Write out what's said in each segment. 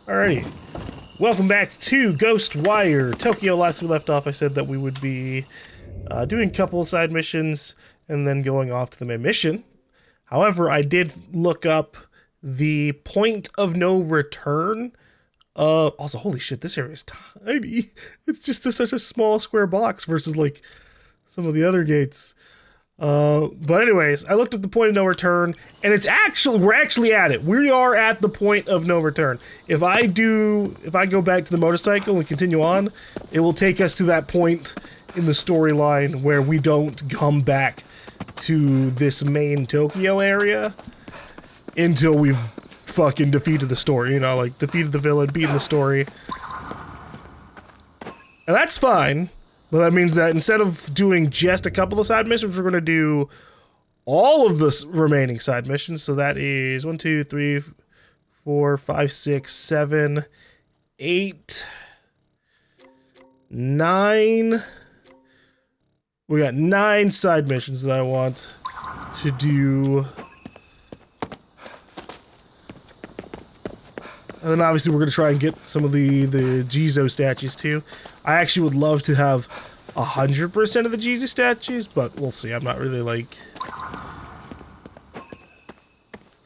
Alrighty. Welcome back to GhostWire. Tokyo, last we left off, I said that we would be doing a couple of side missions and then going off to the main mission. However, I did look up the point of no return. Also, holy shit, this area is tiny. It's just such a small square box versus like some of the other gates. But anyways, I looked at the point of no return, and we're actually at it. We are at the point of no return. If I go back to the motorcycle and continue on, it will take us to that point in the storyline where we don't come back to this main Tokyo area until we've fucking defeated the story, you know, like defeated the villain, beaten the story. And that's fine. But that means that instead of doing just a couple of side missions, we're going to do all of the remaining side missions. So that is 1, 2, 3, 4, 5, 6, 7, 8, 9. We got 9 side missions that I want to do. And then obviously we're going to try and get some of the Jizo statues too. I actually would love to have 100% of the Jesus statues, but we'll see. I'm not really like...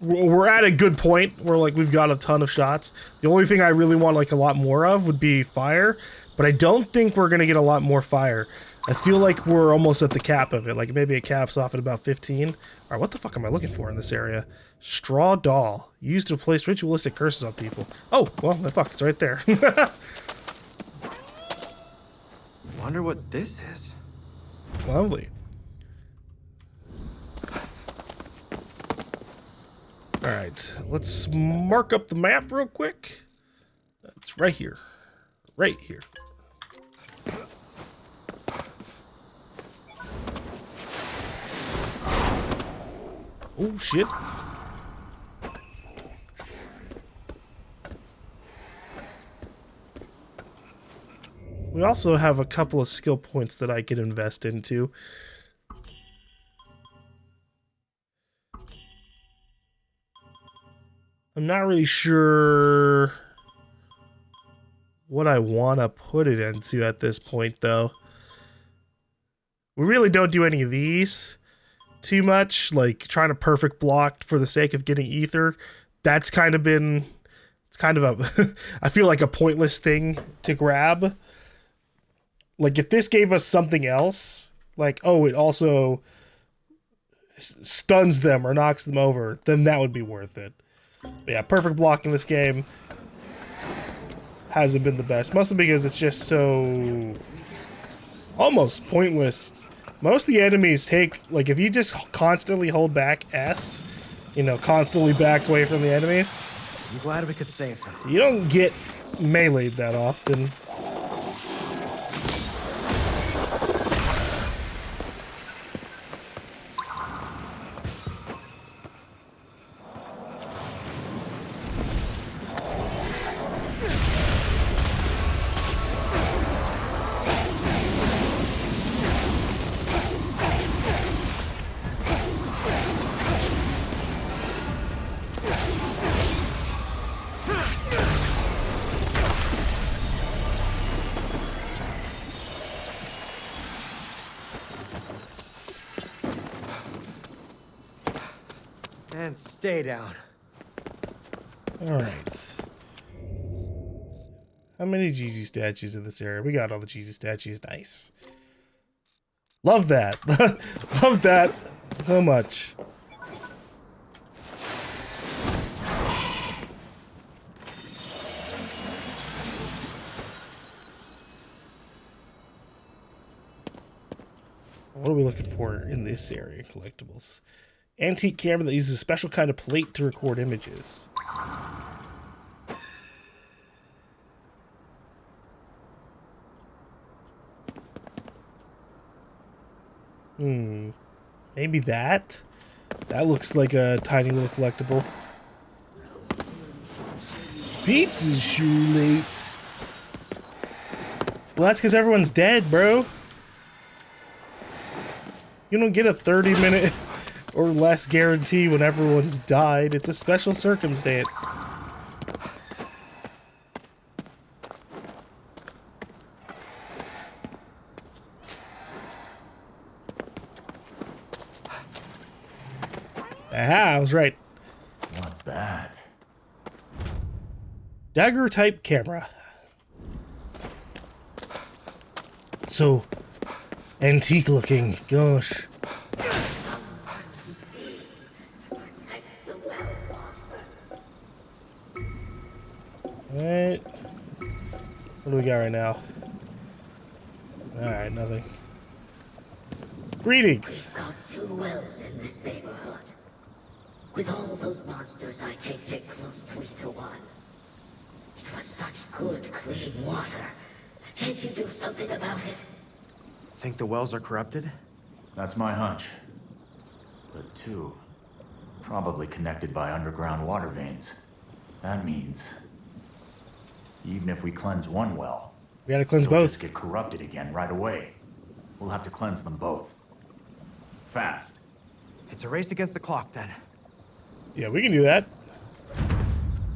We're at a good point where like we've got a ton of shots. The only thing I really want like a lot more of would be fire, but I don't think we're going to get a lot more fire. I feel like we're almost at the cap of it. Like maybe it caps off at about 15. All right, what the fuck am I looking for in this area? Straw doll. Used to place ritualistic curses on people. Oh, well, fuck, it's right there. Wonder what this is. Lovely. Alright, let's mark up the map real quick. It's right here. Right here. Oh, shit. We also have a couple of skill points that I could invest into. I'm not really sure what I want to put it into at this point, though. We really don't do any of these too much, like trying to perfect block for the sake of getting ether. That's kind of been, it's kind of a, I feel like a pointless thing to grab. Like, if this gave us something else, like, oh, it also stuns them or knocks them over, then that would be worth it. But yeah, perfect block in this game hasn't been the best. Mostly because it's just so almost pointless. Most of the enemies take, like, if you just constantly hold back S, you know, constantly back away from the enemies. I'm glad we could save them. You don't get meleeed that often. And stay down. Alright. How many Jesus statues in this area? We got all the Jesus statues. Nice. Love that. Love that so much. What are we looking for in this area? Collectibles. Antique camera that uses a special kind of plate to record images. Maybe that? That looks like a tiny little collectible. Pizza's sure late. Well, that's because everyone's dead, bro. You don't get a 30-minute or less guarantee when everyone's died. It's a special circumstance. Aha, I was right. What's that? Dagger type camera. So antique looking. Gosh. Alright. What do we got right now? Alright, nothing. Greetings. We've got 2 wells in this neighborhood. With all those monsters, I can't get close to either one. It was such good, clean water. Can't you do something about it? Think the wells are corrupted? That's my hunch. But 2, probably connected by underground water veins. That means, even if we cleanse one well, We gotta cleanse they'll both. just get corrupted again right away. We'll have to cleanse them both. Fast. It's a race against the clock, then. Yeah, we can do that.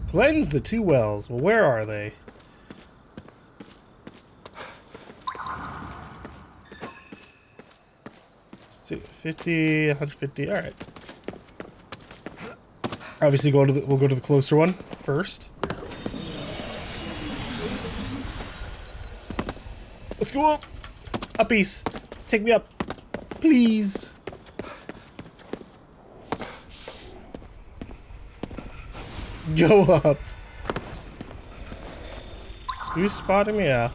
Cleanse the 2 wells. Well, where are they? So, 50, 150. All right. Obviously, we'll go to the closer one first. Let's go up. Uppies. Take me up. Please. Go up. You spotting me? Yeah.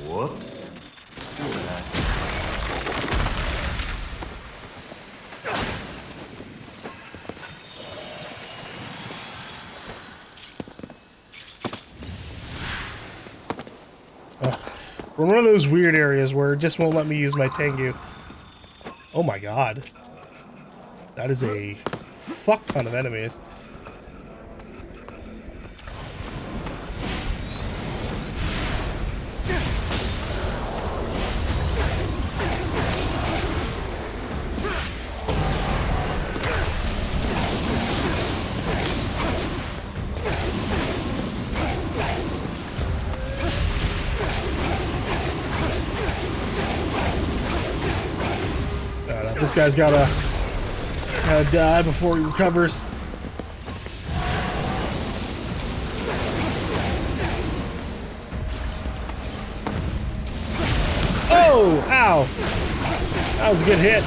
Whoops. Look at that. We're in one of those weird areas where it just won't let me use my Tengu. Oh my god. That is a fuck ton of enemies. This guy's gotta die before he recovers. Oh! Ow! That was a good hit.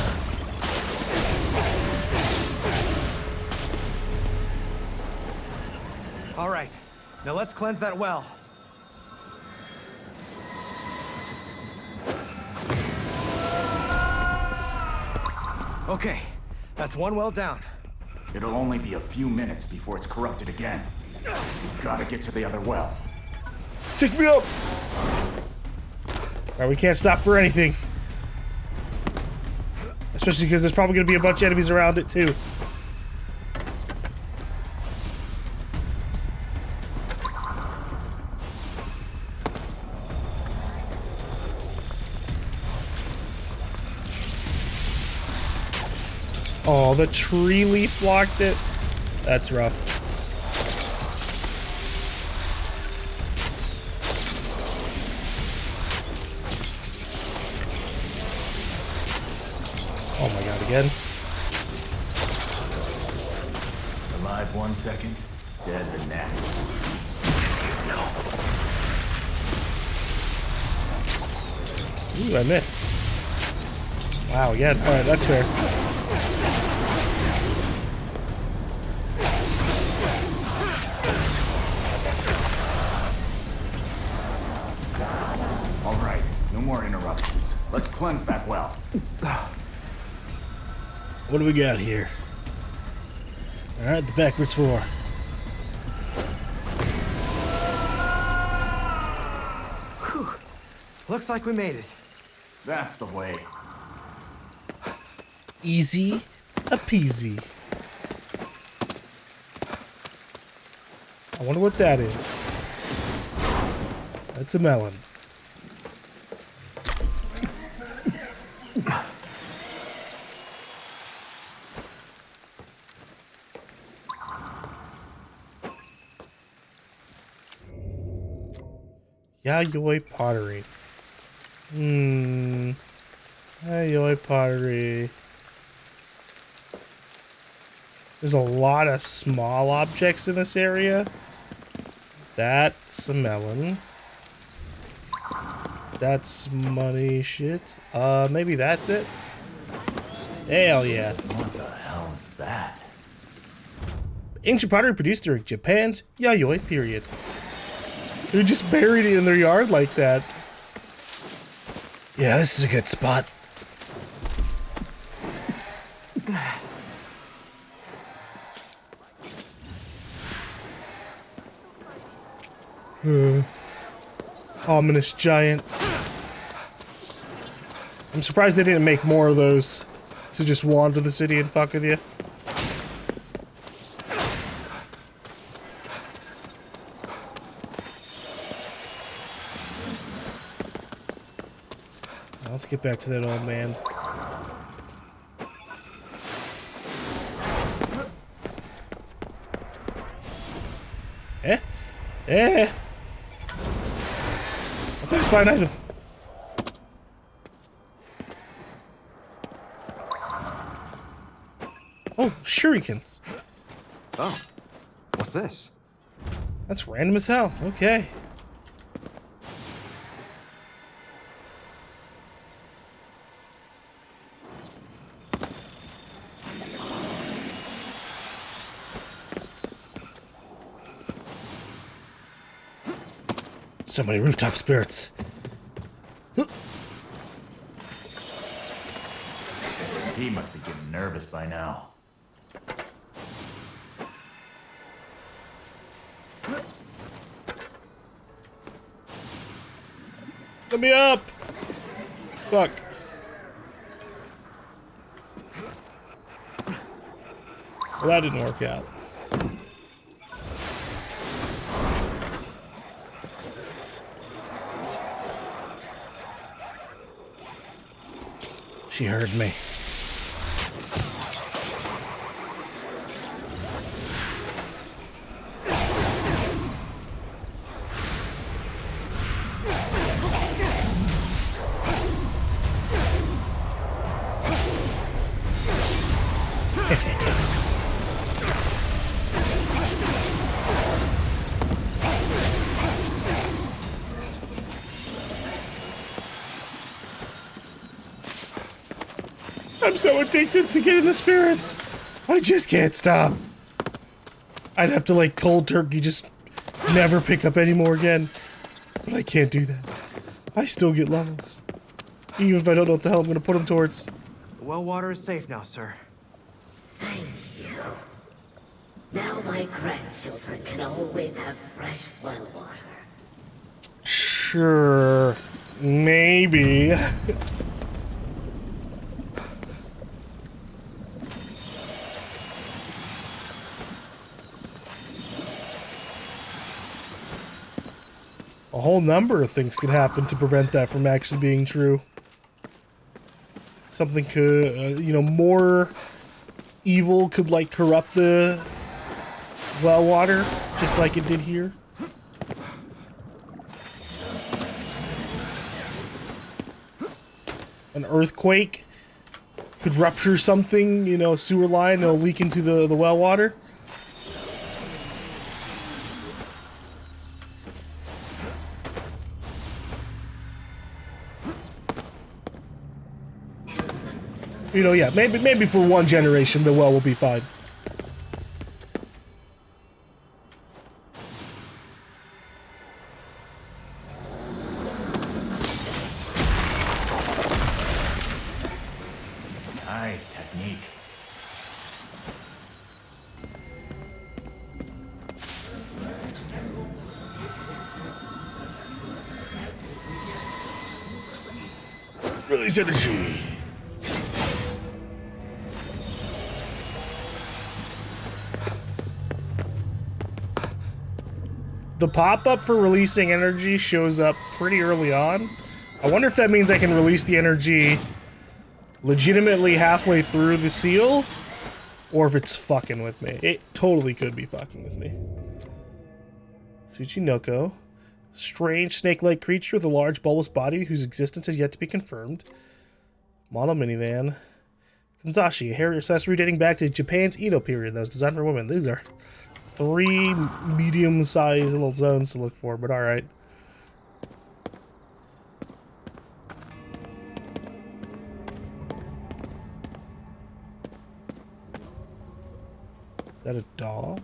All right. Now let's cleanse that well. Okay. That's 1 well down. It'll only be a few minutes before it's corrupted again. We've gotta get to the other well. Take me up! Alright, we can't stop for anything. Especially because there's probably gonna be a bunch of enemies around it too. Oh, the tree leaf blocked it. That's rough. Oh my god, again. Alive 1 second, dead the next. Ooh, I missed. Wow, again. Alright, that's fair. Alright, no more interruptions. Let's cleanse that well. What do we got here? Alright, the backwards 4. Whew. Looks like we made it. That's the way. Easy a peasy. I wonder what that is. That's a melon. Yayoi pottery. Yayoi pottery. There's a lot of small objects in this area. That's a melon. That's money shit. Maybe that's it? Hell yeah. What the hell is that? Ancient pottery produced during Japan's Yayoi period. They just buried it in their yard like that. Yeah, this is a good spot. Ominous giant. I'm surprised they didn't make more of those to just wander the city and fuck with you. Let's get back to that old man. Eh? Eh? I'll pass by an item. Oh, shurikens. Oh, what's this? That's random as hell. Okay. So many rooftop spirits. He must be getting nervous by now. Let me up! Fuck. Well, that didn't work out. She heard me. I'm so addicted to getting the spirits. I just can't stop. I'd have to like cold turkey just never pick up any more again. But I can't do that. I still get levels. Even if I don't know what the hell I'm going to put them towards. The well water is safe now, sir. Thank you. Now my grandchildren can always have fresh well water. Sure. Maybe. A whole number of things could happen to prevent that from actually being true. Something could, you know, more evil could like corrupt the well water, just like it did here. An earthquake could rupture something, you know, sewer line, and it'll leak into the well water. You know, yeah, maybe for one generation the well will be fine. Nice technique. Release energy. The pop-up for releasing energy shows up pretty early on. I wonder if that means I can release the energy legitimately halfway through the seal, or if it's fucking with me. It totally could be fucking with me. Tsuchinoko. Strange snake-like creature with a large bulbous body whose existence has yet to be confirmed. Model minivan. Kanzashi, a hair accessory dating back to Japan's Edo period that was designed for women. These are 3 medium-sized little zones to look for, but alright. Is that a dog?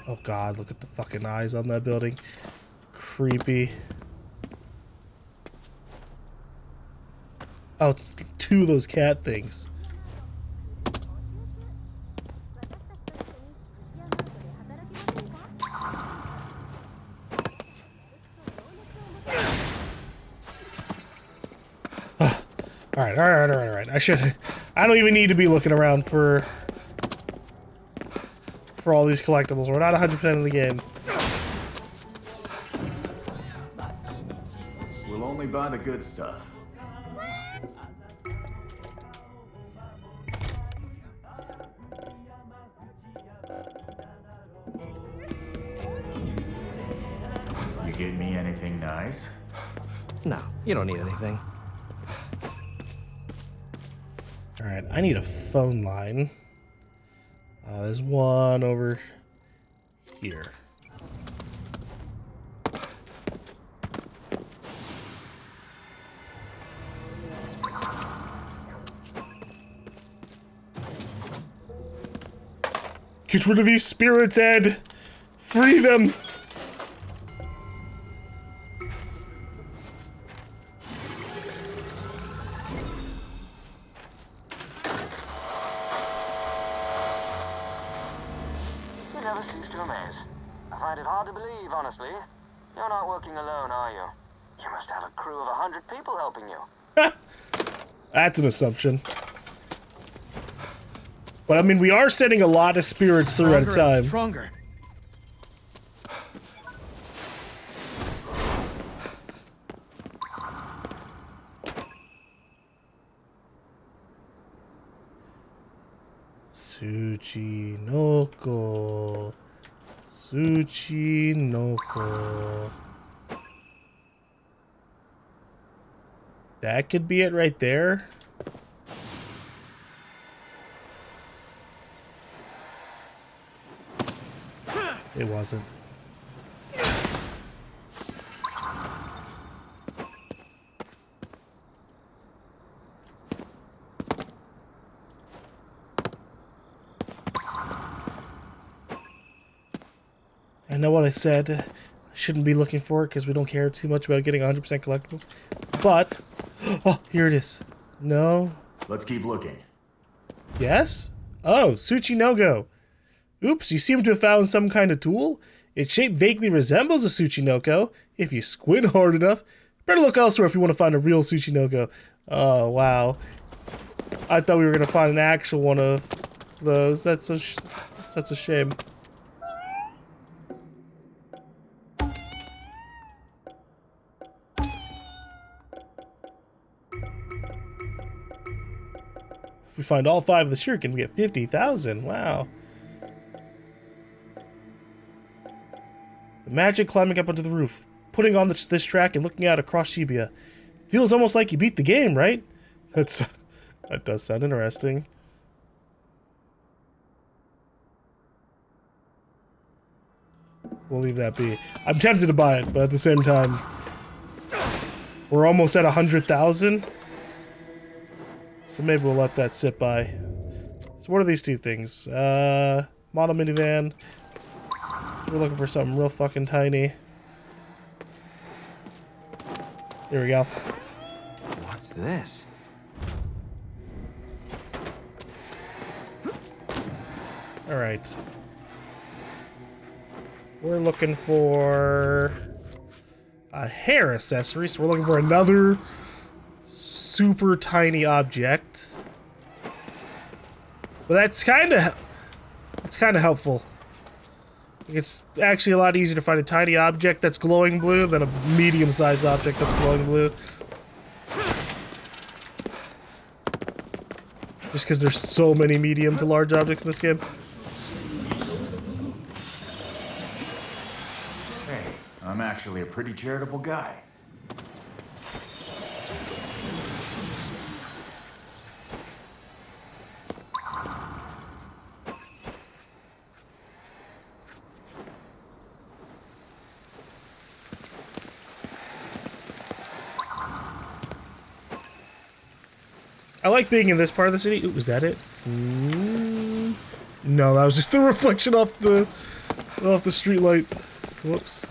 Oh god, look at the fucking eyes on that building. Creepy. Oh, it's 2 of those cat things. Alright. I don't even need to be looking around for all these collectibles. We're not 100% in the game. We'll only buy the good stuff. You get me anything nice? No, you don't need anything. Alright, I need a phone line. There's one over here. Get rid of these spirits, Ed! Free them! You never cease to amaze. I find it hard to believe, honestly. You're not working alone, are you? You must have a crew of 100 people helping you. That's an assumption. But I mean, we are sending a lot of spirits through at a time. Stronger. Tsuchinoko. Tsuchinoko. That could be it right there. It wasn't. I know what I said. I shouldn't be looking for it because we don't care too much about getting 100% collectibles. But, oh, here it is. No. Let's keep looking. Yes? Oh, Tsuchinoko. Oops, you seem to have found some kind of tool. Its shape vaguely resembles a Tsuchinoko. If you squint hard enough, better look elsewhere if you want to find a real Tsuchinoko. Oh, wow. I thought we were going to find an actual one of those. That's a shame. If we find all 5 of the shuriken, we get 50,000. Wow. Imagine climbing up onto the roof, putting on this track and looking out across Shibuya. Feels almost like you beat the game, right? That does sound interesting. We'll leave that be. I'm tempted to buy it, but at the same time, we're almost at 100,000. So maybe we'll let that sit by. So what are these 2 things? Model minivan. So we're looking for something real fucking tiny. Here we go. What's this? Alright. We're looking for a hair accessory, so we're looking for another super tiny object. But that's kind of helpful. It's actually a lot easier to find a tiny object that's glowing blue than a medium-sized object that's glowing blue. Just because there's so many medium to large objects in this game. Hey, I'm actually a pretty charitable guy. I like being in this part of the city. Ooh, was that it? No, that was just the reflection off the street light. Whoops.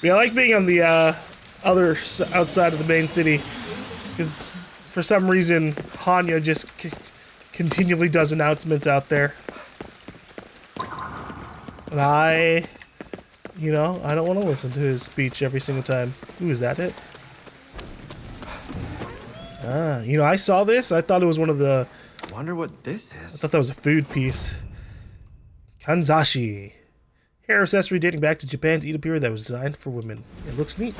Yeah, I like being on the outside of the main city, because for some reason Hanya just continually does announcements out there, and I don't want to listen to his speech every single time. Ooh, is that it? Ah, I saw this. I thought it was one of the. Wonder what this I is. thought that was a food piece. Kanzashi. Hair accessory dating back to Japan's Edo period that was designed for women. It looks neat.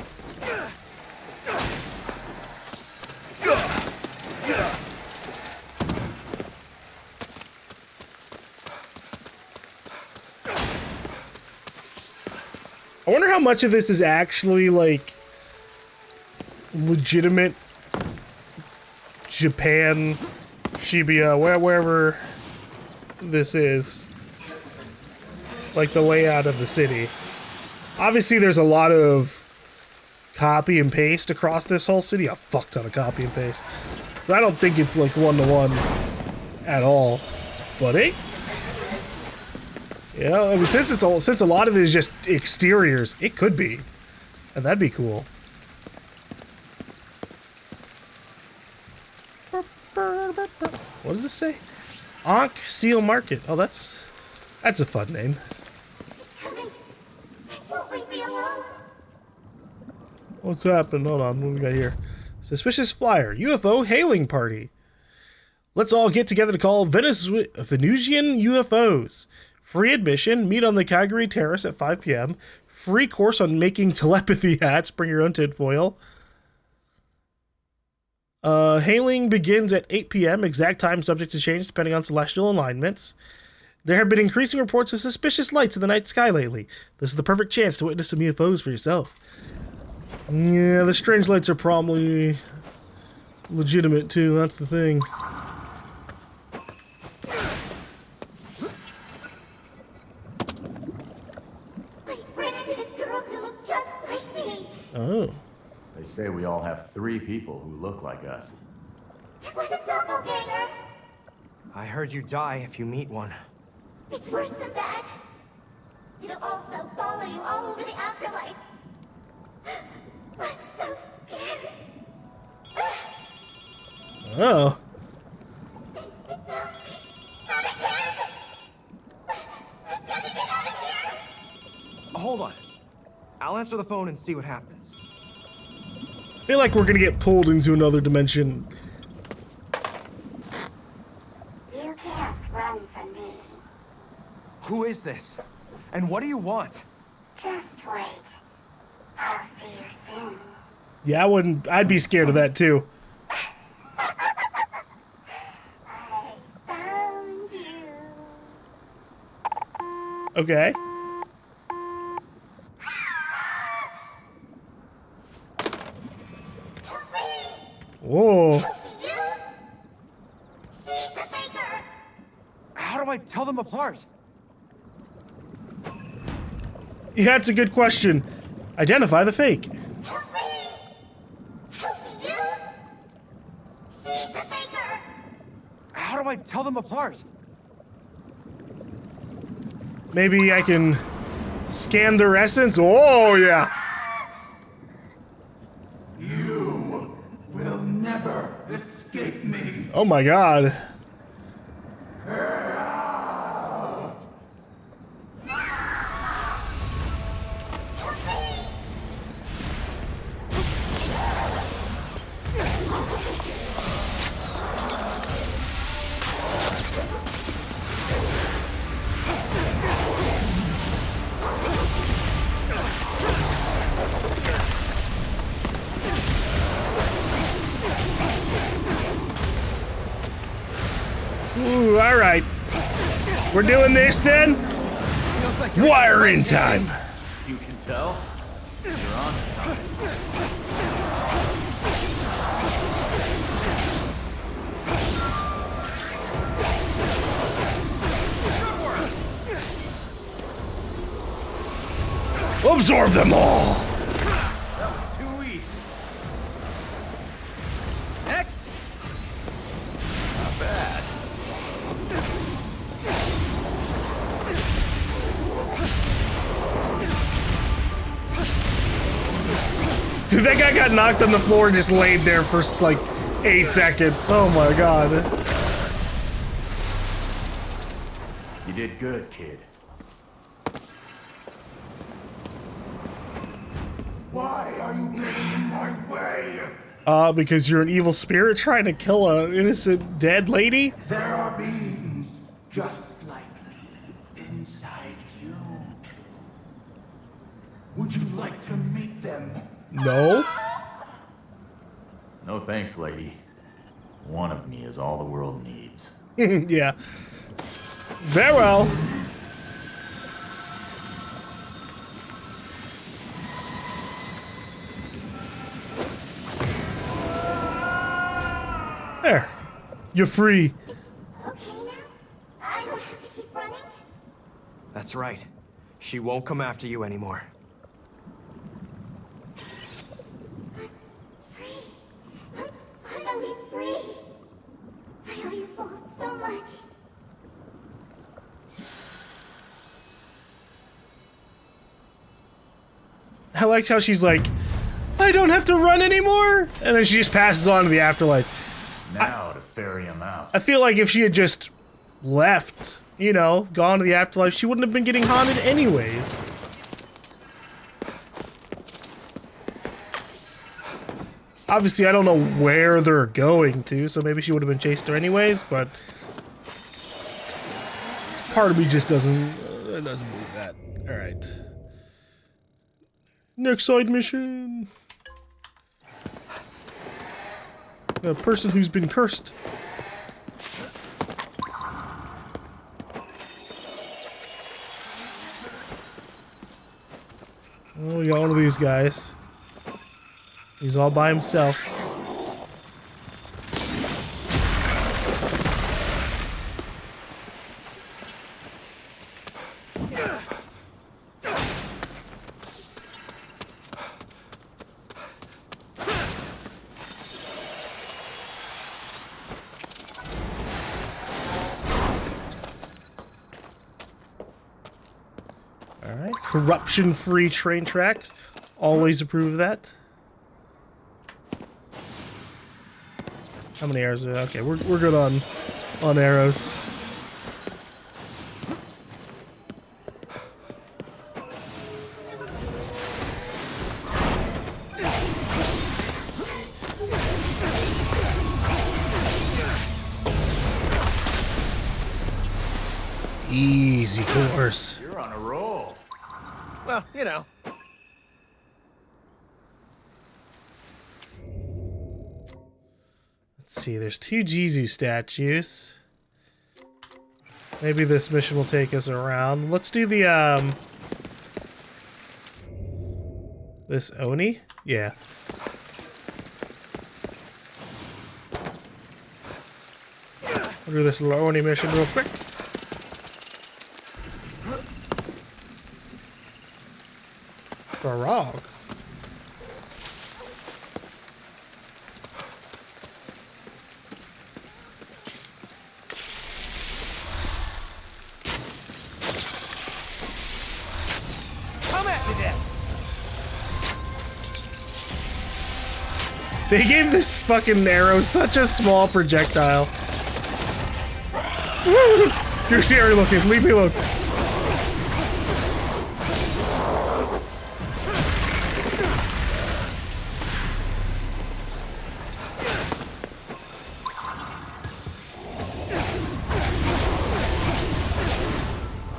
I wonder how much of this is actually, like, legitimate Japan, Shibuya, wherever this is. Like, the layout of the city. Obviously, there's a lot of copy and paste across this whole city. A fuck ton of copy and paste. So I don't think it's, like, one-to-one at all. But, hey. Yeah, I mean, since a lot of it is just exteriors, it could be. And that'd be cool. What does this say? Ankh Seal Market. Oh, that's a fun name. What's happened? Hold on, what do we got here? Suspicious flyer. UFO hailing party. Let's all get together to call Venusian UFOs. Free admission. Meet on the Calgary Terrace at 5 p.m. Free course on making telepathy hats. Bring your own tinfoil. Hailing begins at 8 p.m. Exact time subject to change depending on celestial alignments. There have been increasing reports of suspicious lights in the night sky lately. This is the perfect chance to witness some UFOs for yourself. Yeah, the strange lights are probably legitimate too, that's the thing. Oh. They say we all have 3 people who look like us. It was a doppelgänger. I heard you die if you meet one. It's worse than that. It'll also follow you all over the afterlife. I'm so scared. Oh. Not again. I've got to get out of here. Hold on. I'll answer the phone and see what happens. I feel like we're gonna get pulled into another dimension. You can't run from me. Who is this? And what do you want? Just wait. I'll see you soon. Yeah, I'd be scared of that too. I found you. Okay. Help me. Whoa. You? She's the faker. How do I tell them apart? Yeah, that's a good question. Identify the fake. Help me. Help you? She's the faker. How do I tell them apart? Maybe I can scan their essence. Oh, yeah. You will never escape me. Oh my god. Ooh, alright. We're doing this then? Wire in time. You can tell? You're on to something. Absorb them all. That was too easy. Next! Dude, that guy got knocked on the floor and just laid there for like 8 seconds. Oh my god. You did good, kid. Why are you getting in my way? Because you're an evil spirit trying to kill an innocent dead lady? There are beings just like me inside you two. Would you like to meet them? No? No thanks, lady. One of me is all the world needs. Yeah. Very well. There. You're free. Okay now? I don't have to keep running? That's right. She won't come after you anymore. Free. I'm finally free. I owe you both so much. I like how she's like, I don't have to run anymore, and then she just passes on to the afterlife. Now to ferry him out. I feel like if she had just left, you know, gone to the afterlife, she wouldn't have been getting haunted anyways. Obviously, I don't know where they're going to, so maybe she would have been chased there anyways, but part of me just doesn't believe that. All right. Next side mission. A person who's been cursed. Oh, we got one of these guys. He's all by himself. Alright, corruption-free train tracks. Always approve of that. How many arrows? Okay, we're good on arrows. Easy course. You're on a roll. Well, you know. Let's see, there's 2 Jizu statues. Maybe this mission will take us around. Let's do the, this Oni? Yeah. We'll do this little Oni mission real quick. Barog. Come at me then. They gave this fucking arrow such a small projectile. You're scary looking. Leave me alone.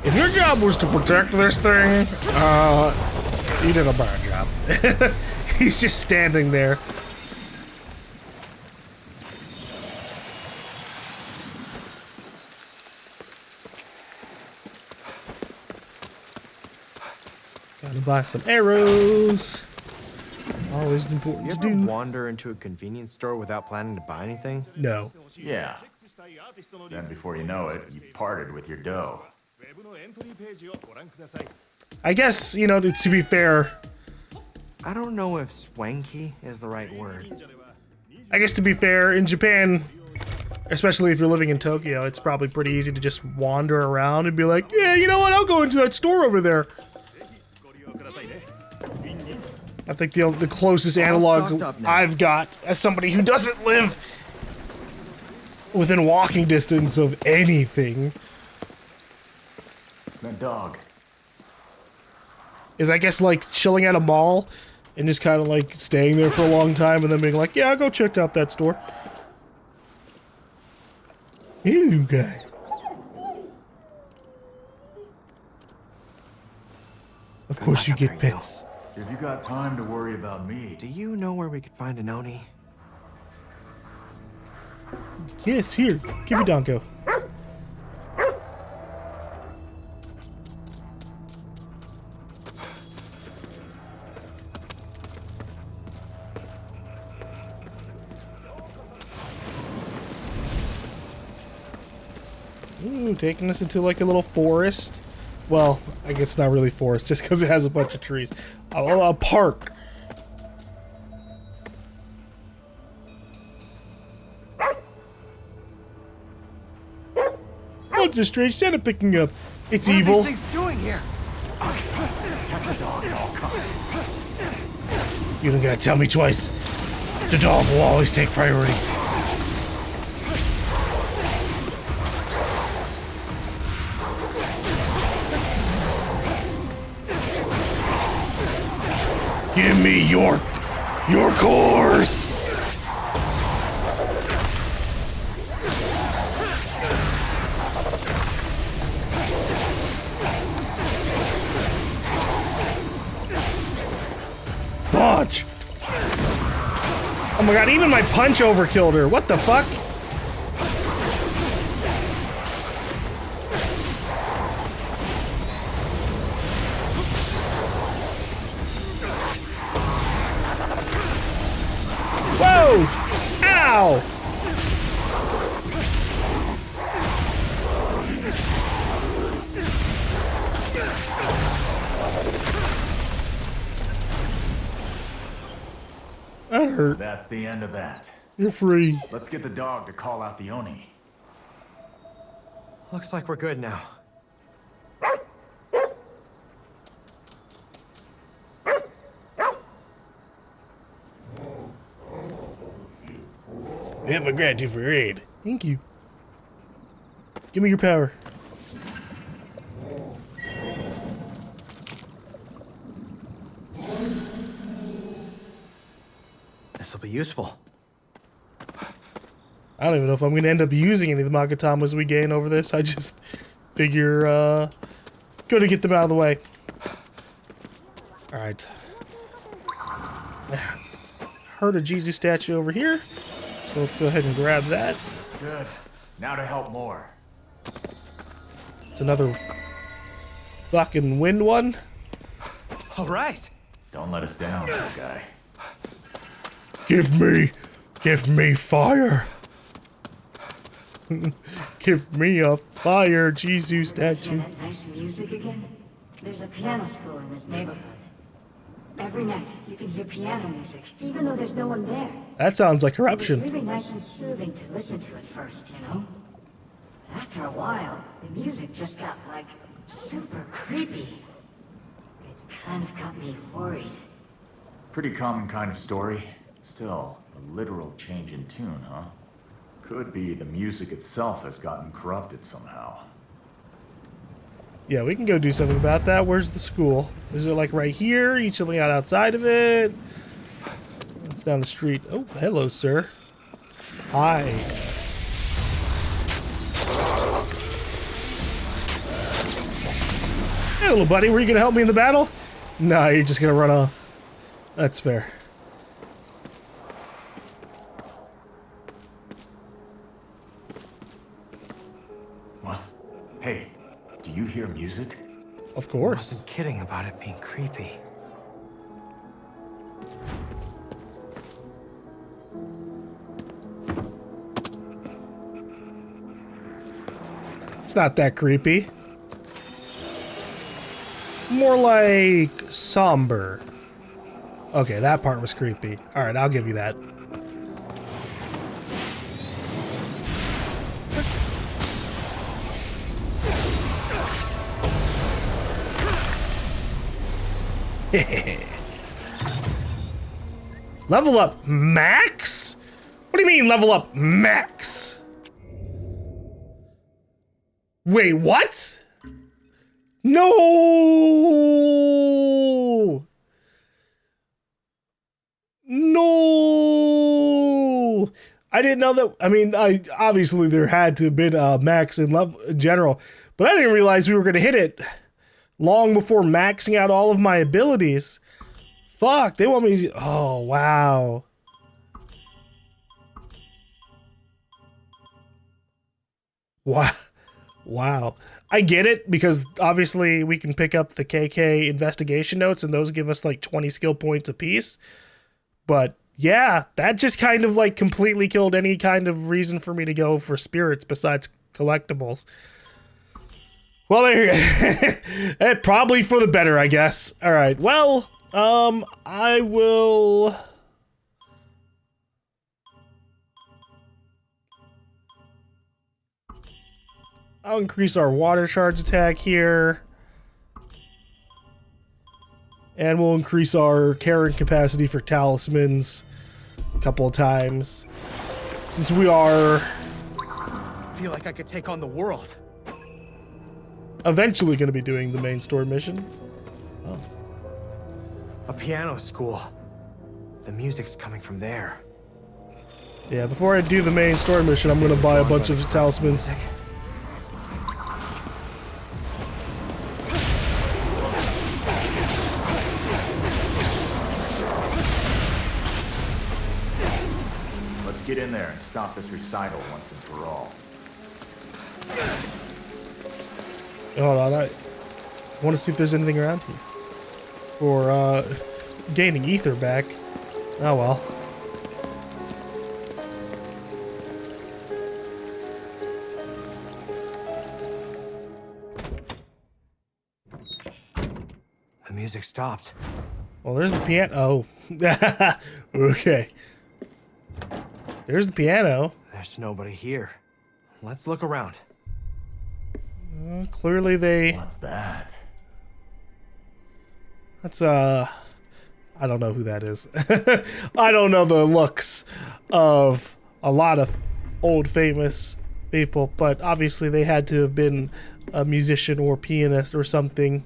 If your job was to protect this thing, you did a bad job. He's just standing there. Gotta buy some arrows. Always important You to ever do. wander into a convenience store without planning to buy anything? No. Yeah. Then before you know it, you've parted with your dough. I guess, you know, to be fair, I don't know if swanky is the right word. I guess to be fair, in Japan, especially if you're living in Tokyo, it's probably pretty easy to just wander around and be like, yeah, you know what, I'll go into that store over there. I think the closest analog I've got as somebody who doesn't live within walking distance of anything That dog. is, I guess, like chilling at a mall and just kind of like staying there for a long time and then being like, yeah, I'll go check out that store. Ew, guy. Of course you get pets. If you got time to worry about me. Do you know where we could find an Oni? Yes, here. Give me Donko. Ooh, taking us into like a little forest. Well, I guess it's not really forest, just because it has a bunch of trees. A park. What's a strange Santa picking up? It's evil. What are these things doing here? Protect the dog at all costs. You don't gotta tell me twice. The dog will always take priority. Give me your cores! Fudge! Oh my god, even my punch overkilled her. What the fuck? Whoa! Ow! That hurt. That's the end of that. You're free. Let's get the dog to call out the Oni. Looks like we're good now. I have my gratitude for your aid. Thank you. Give me your power. This'll be useful. I don't even know if I'm going to end up using any of the Magatamas we gain over this. I just figure, go to get them out of the way. Alright. Heard a Jesus statue over here. So let's go ahead and grab that. Good. Now to help more. It's another fucking wind one. All right. Don't let us down, little guy. Give me fire. Give me a fire, Jesus statue. That nice music again? There's a piano school in this neighborhood. Every night you can hear piano music, even though there's no one there. That sounds like It's corruption. really nice and soothing to listen to at first, you know? After a while, the music just got, like, super creepy. It's kind of got me worried. Pretty common kind of story. Still, a literal change in tune, huh? Could be the music itself has gotten corrupted somehow. Yeah, we can go do something about that. Where's the school? Is it like right here? Are you chilling out outside of it? It's down the street. Oh, hello, sir. Hi. Hey, little buddy, were you gonna help me in the battle? No, you're just gonna run off. That's fair. What? Hey, do you hear music? Of I course. wasn't kidding about it being creepy. It's not that creepy. More like somber. Okay, that part was creepy. Alright, I'll give you that. Level up max? What do you mean level up max? Wait, what? No! No! I didn't know that. I mean, obviously there had to have been a max in level in general, but I didn't realize we were going to hit it long before maxing out all of my abilities. Fuck, they want me to. Oh, wow. Wow. Wow. I get it, because obviously we can pick up the KK investigation notes, and those give us like 20 skill points apiece. But yeah, that just kind of like completely killed any kind of reason for me to go for spirits besides collectibles. Well, there you go. Probably for the better, I guess. All right. Well, I will. I'll increase our water charge attack here. And we'll increase our carrying capacity for talismans a couple of times. Since we are I feel like I could take on the world. eventually going to be doing the main story mission. Oh. A piano school. The music's coming from there. Yeah, before I do the main story mission, I'm going to buy a bunch of talismans. Let's get in there and stop this recital once and for all. Hold on, I want to see if there's anything around here. For, gaining ether back. Oh well. The music stopped. Well, there's the piano. Oh. Okay. There's the piano. There's nobody here. Let's look around. Clearly they... What's that? That's, I don't know who that is. I don't know the looks of a lot of old famous people, but obviously they had to have been a musician or pianist or something.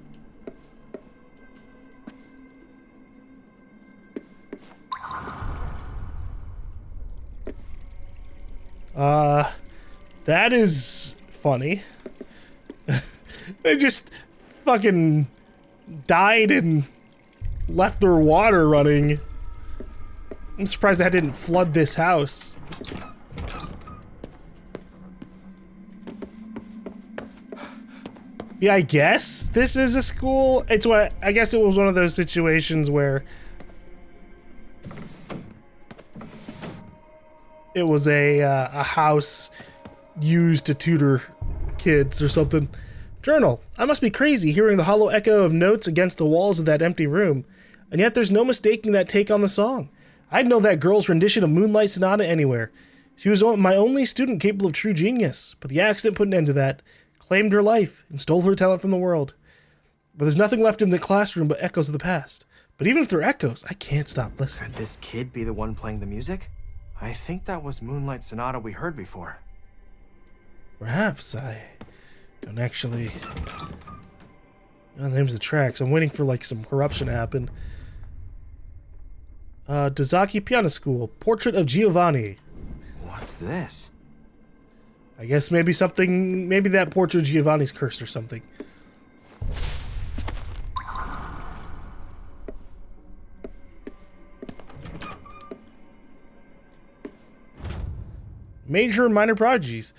That is funny. They just fucking died and left their water running. I'm surprised that didn't flood this house. Yeah, I guess this is a school. It's what I guess it was one of those situations where it was a house used to tutor kids or something. Journal. I must be crazy hearing the hollow echo of notes against the walls of that empty room. And yet there's no mistaking that take on the song. I'd know that girl's rendition of Moonlight Sonata anywhere. She was my only student capable of true genius, but the accident put an end to that, claimed her life, and stole her talent from the world. But there's nothing left in the classroom but echoes of the past. But even if they're echoes, I can't stop listening. Could this kid be the one playing the music? I think that was Moonlight Sonata we heard before. Perhaps. I don't actually... Oh, the names of the tracks. I'm waiting for like some corruption to happen. Dazaki Piano School. Portrait of Giovanni. What's this? I guess maybe something... Maybe that portrait of Giovanni's cursed or something. Major and minor prodigies.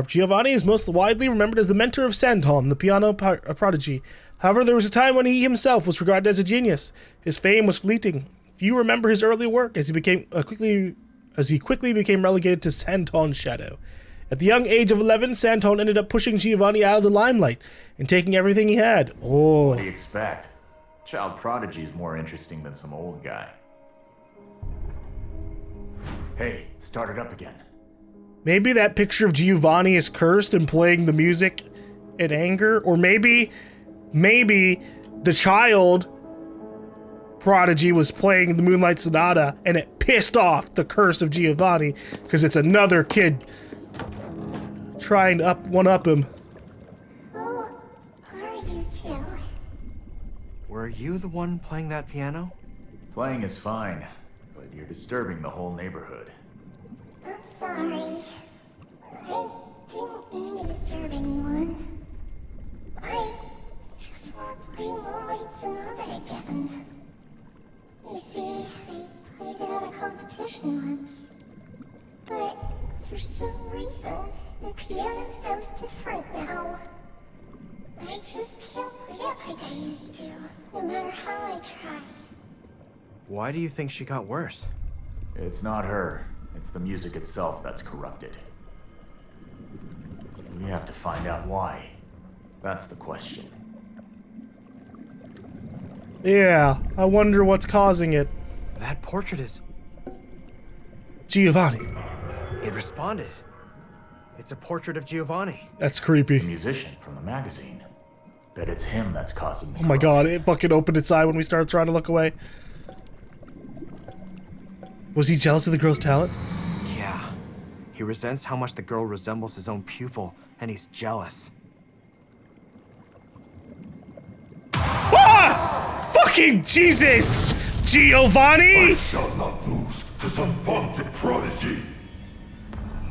Giovanni is most widely remembered as the mentor of Santon, the piano prodigy. However, there was a time when he himself was regarded as a genius. His fame was fleeting. Few remember his early work as he quickly became relegated to Santon's shadow. At the young age of 11, Santon ended up pushing Giovanni out of the limelight and taking everything he had. Oh. What do you expect? Child prodigy is more interesting than some old guy. Hey, start it up again. Maybe that picture of Giovanni is cursed and playing the music in anger, or maybe the child prodigy was playing the Moonlight Sonata and it pissed off the curse of Giovanni because it's another kid trying to one-up him. Who are you two? Were you the one playing that piano? Playing is fine, but you're disturbing the whole neighborhood. I'm sorry. I didn't mean to disturb anyone. I just want to play Moonlight Sonata again. You see, I played it at a competition once. But for some reason, the piano sounds different now. I just can't play it like I used to, no matter how I try. Why do you think she got worse? It's not her. It's the music itself that's corrupted. We have to find out why. That's the question. Yeah, I wonder what's causing it. That portrait is... Giovanni. It responded. It's a portrait of Giovanni. That's The creepy. musician from the magazine. Bet it's him that's causing the Oh my god, it fucking opened its eye when we started trying to look away. Was he jealous of the girl's talent? Yeah. He resents how much the girl resembles his own pupil, and he's jealous. Ah! Fucking Jesus! Giovanni! I shall not lose to some vaunted prodigy.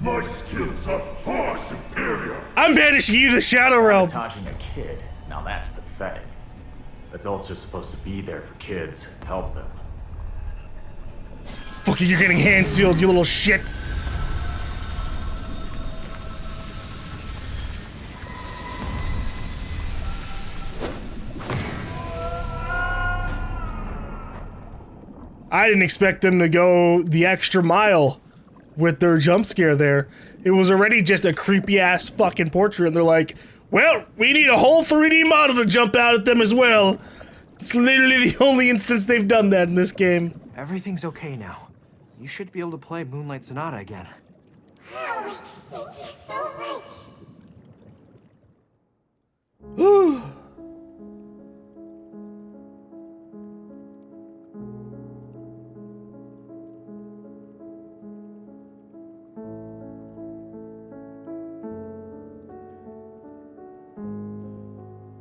My skills are far superior. I'm banishing you to the Shadow Realm. Sabotaging a kid. Now that's pathetic. Adults are supposed to be there for kids, help them. Fucking, you're getting hand sealed, you little shit. I didn't expect them to go the extra mile with their jump scare there. It was already just a creepy ass fucking portrait, and they're like, well, we need a whole 3D model to jump out at them as well. It's literally the only instance they've done that in this game. Everything's okay now. You should be able to play Moonlight Sonata again. Wow, thank you so much.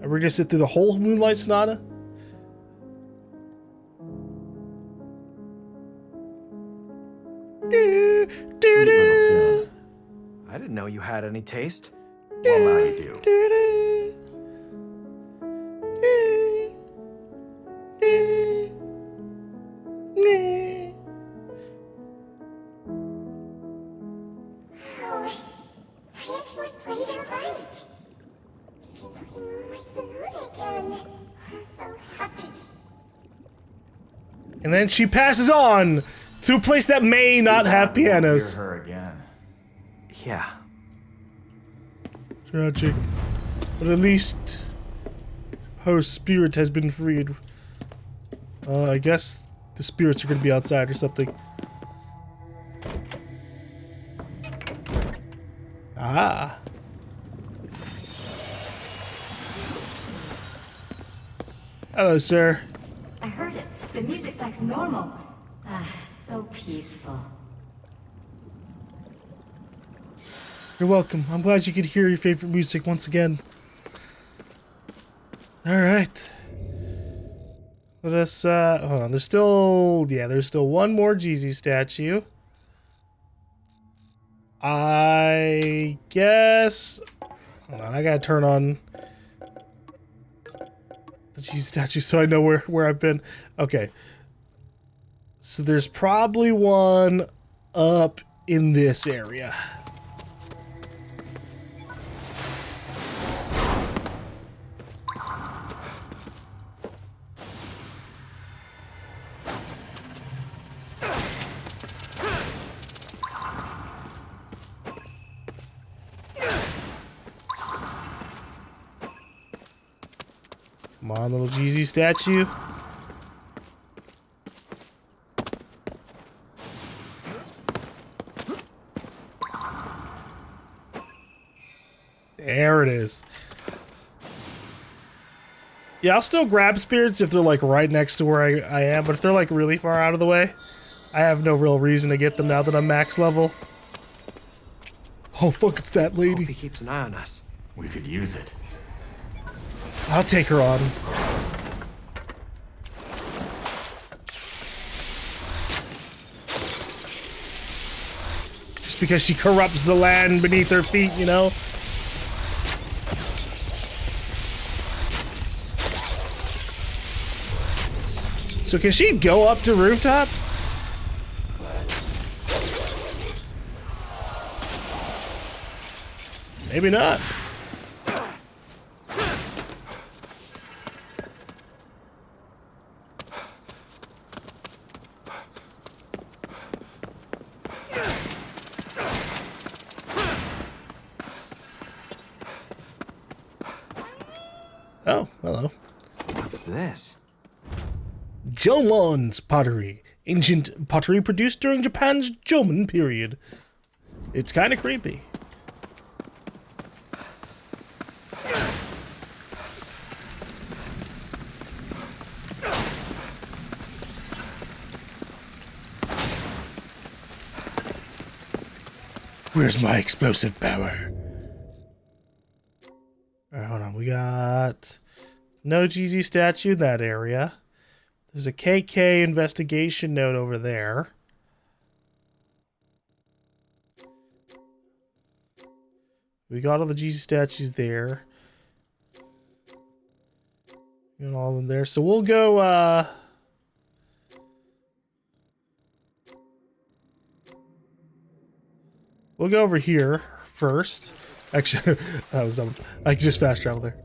Are we gonna sit through the whole Moonlight Sonata? Sweet little tune. I didn't know you had any taste. Well, now you do. Wow, I feel like played it right. We can play Moonlight Sonata again. I'm so happy. And then she passes on to a place that may not have pianos. Hear her again. Yeah. Tragic. But at least her spirit has been freed. I guess the spirits are gonna be outside or something. Ah. Hello, sir. I heard it. The music back normal. Ah, so peaceful. You're welcome. I'm glad you could hear your favorite music once again. Alright. Let us, hold on. There's still one more Jeezy statue. I guess... Hold on, I gotta turn on the Jeezy statue so I know where I've been. Okay. So there's probably one up in this area. Come on, little Jeezy statue. There it is. Yeah, I'll still grab spirits if they're like right next to where I am, but if they're like really far out of the way, I have no real reason to get them now that I'm max level. Oh fuck, it's that Hope lady. he keeps an eye on us. We could use it. I'll take her on. Just because she corrupts the land beneath her feet, you know? So can she go up to rooftops? Maybe not. Oh, hello. What's this? Jomon's pottery. Ancient pottery produced during Japan's Jomon period. It's kind of creepy. Where's my explosive power? Alright, hold on. We got no GZ statue in that area. There's a KK investigation note over there. We got all the GZ statues there. Got all of them there. So we'll go, we'll go over here first. Actually, that was dumb. I can just fast travel there.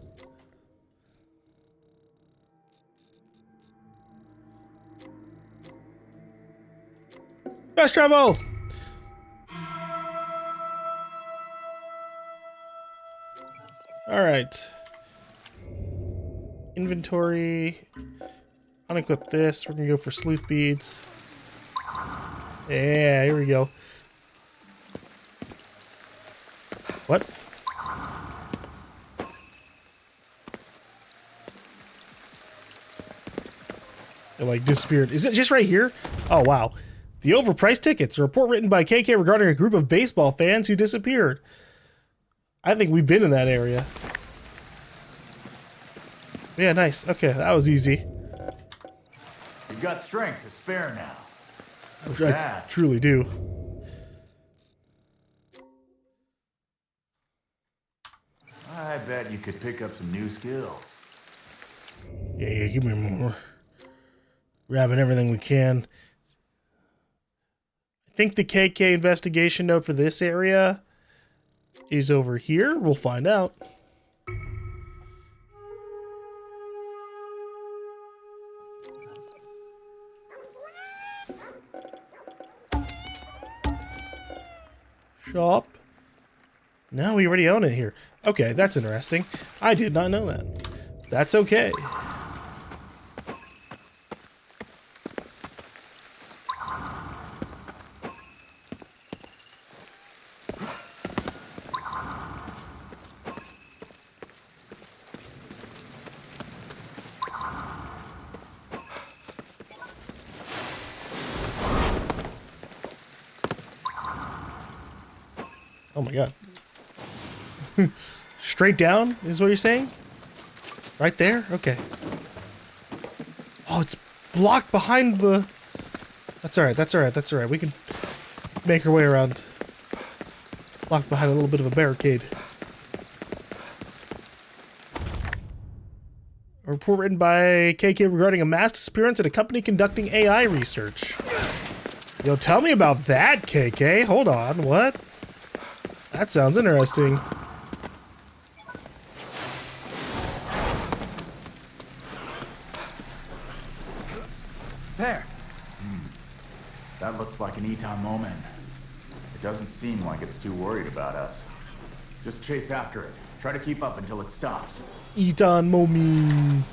Fast travel! Alright. Inventory. Unequip this. We're gonna go for sleuth beads. Yeah, here we go. What? It like disappeared. Is it just right here? Oh wow. The overpriced tickets. A report written by KK regarding a group of baseball fans who disappeared. I think we've been in that area. Yeah, nice. Okay, that was easy. You've got strength to spare now. I truly do. I bet you could pick up some new skills. Yeah, give me more. Grabbing everything we can. I think the KK investigation note for this area is over here. We'll find out. Shop. No, we already own it here. Okay, that's interesting. I did not know that. That's okay. Oh my god. Straight down is what you're saying? Right there? Okay. Oh, it's blocked behind the... That's alright, that's alright, that's alright. We can make our way around. Locked behind a little bit of a barricade. A report written by KK regarding a mass disappearance at a company conducting AI research. Yo, tell me about that, KK. Hold on, what? That sounds interesting. There. That looks like an Eton moment. It doesn't seem like it's too worried about us. Just chase after it. Try to keep up until it stops. Eton Momin.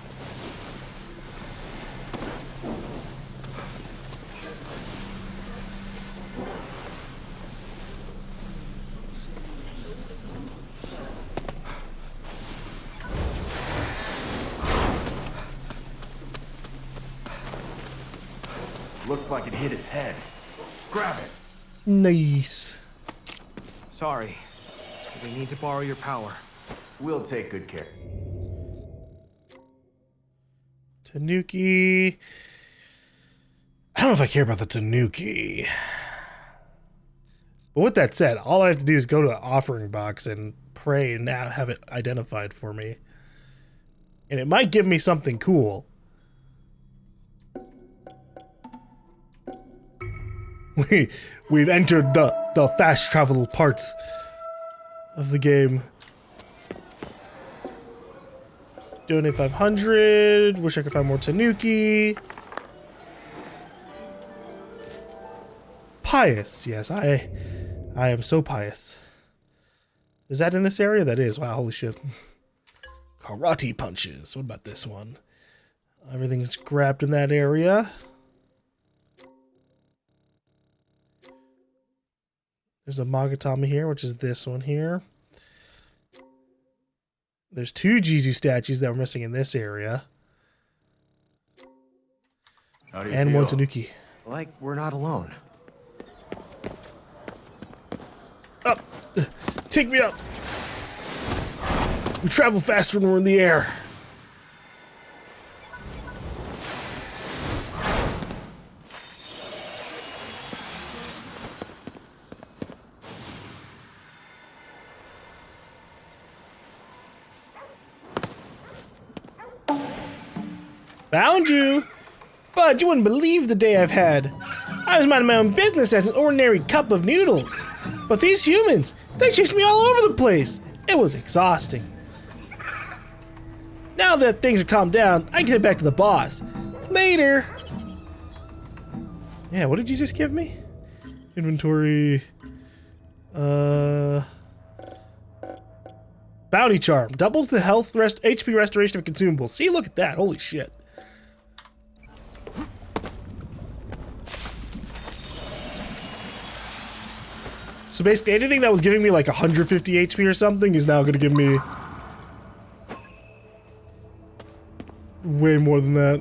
Looks like it hit its head. Grab it. Nice. Sorry. We need to borrow your power. We'll take good care. Tanuki. I don't know if I care about the Tanuki. But with that said, all I have to do is go to the offering box and pray and now have it identified for me. And it might give me something cool. We've entered the fast travel parts of the game. Donate 500. Wish I could find more Tanuki. Pious. Yes, I am so pious. Is that in this area? That is. Wow, holy shit. Karate punches. What about this one? Everything's grabbed in that area. There's a Magatama here, which is this one here. There's 2 Jizu statues that we're missing in this area. How do you And feel? 1 Tanuki. Like we're not alone. Up! Take me up! We travel faster when we're in the air. Found you! But you wouldn't believe the day I've had. I was minding my own business as an ordinary cup of noodles. But these humans, they chased me all over the place. It was exhausting. Now that things have calmed down, I can head back to the boss. Later! Yeah, what did you just give me? Inventory... Bounty Charm. Doubles the health HP restoration of consumables. See, look at that. Holy shit. So basically anything that was giving me like 150 HP or something is now going to give me way more than that.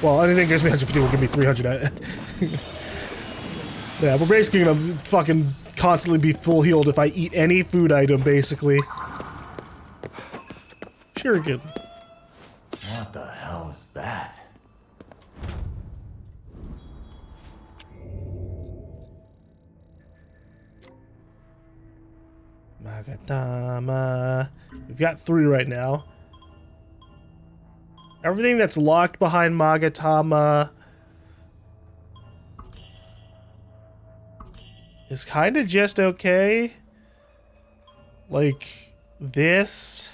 Well, anything that gives me 150 will give me 300. Yeah, we're basically going to fucking constantly be full healed if I eat any food item, basically. Shuriken. What the hell is that? Magatama. We've got 3 right now. Everything that's locked behind Magatama is kind of just okay. Like this.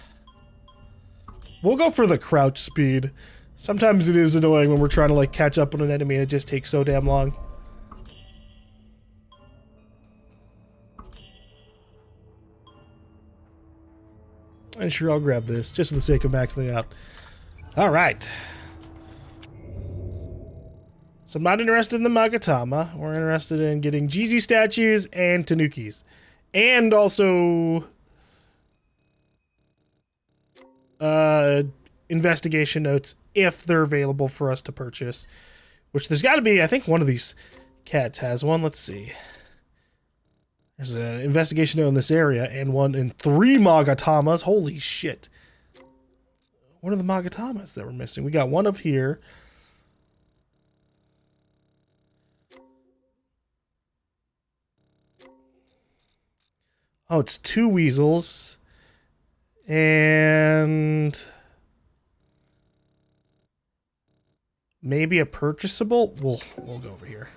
We'll go for the crouch speed. Sometimes it is annoying when we're trying to like catch up on an enemy and it just takes so damn long. And sure, I'll grab this, just for the sake of maxing it out. Alright. So I'm not interested in the Magatama. We're interested in getting Jizu statues and Tanukis. And also... investigation notes, if they're available for us to purchase. Which there's gotta be, I think one of these cats has one. Let's see. There's an investigation note in this area, and one in 3 Magatamas. Holy shit. What are the Magatamas that we're missing? We got one of here. Oh, it's 2 weasels. And... maybe a purchasable? We'll go over here.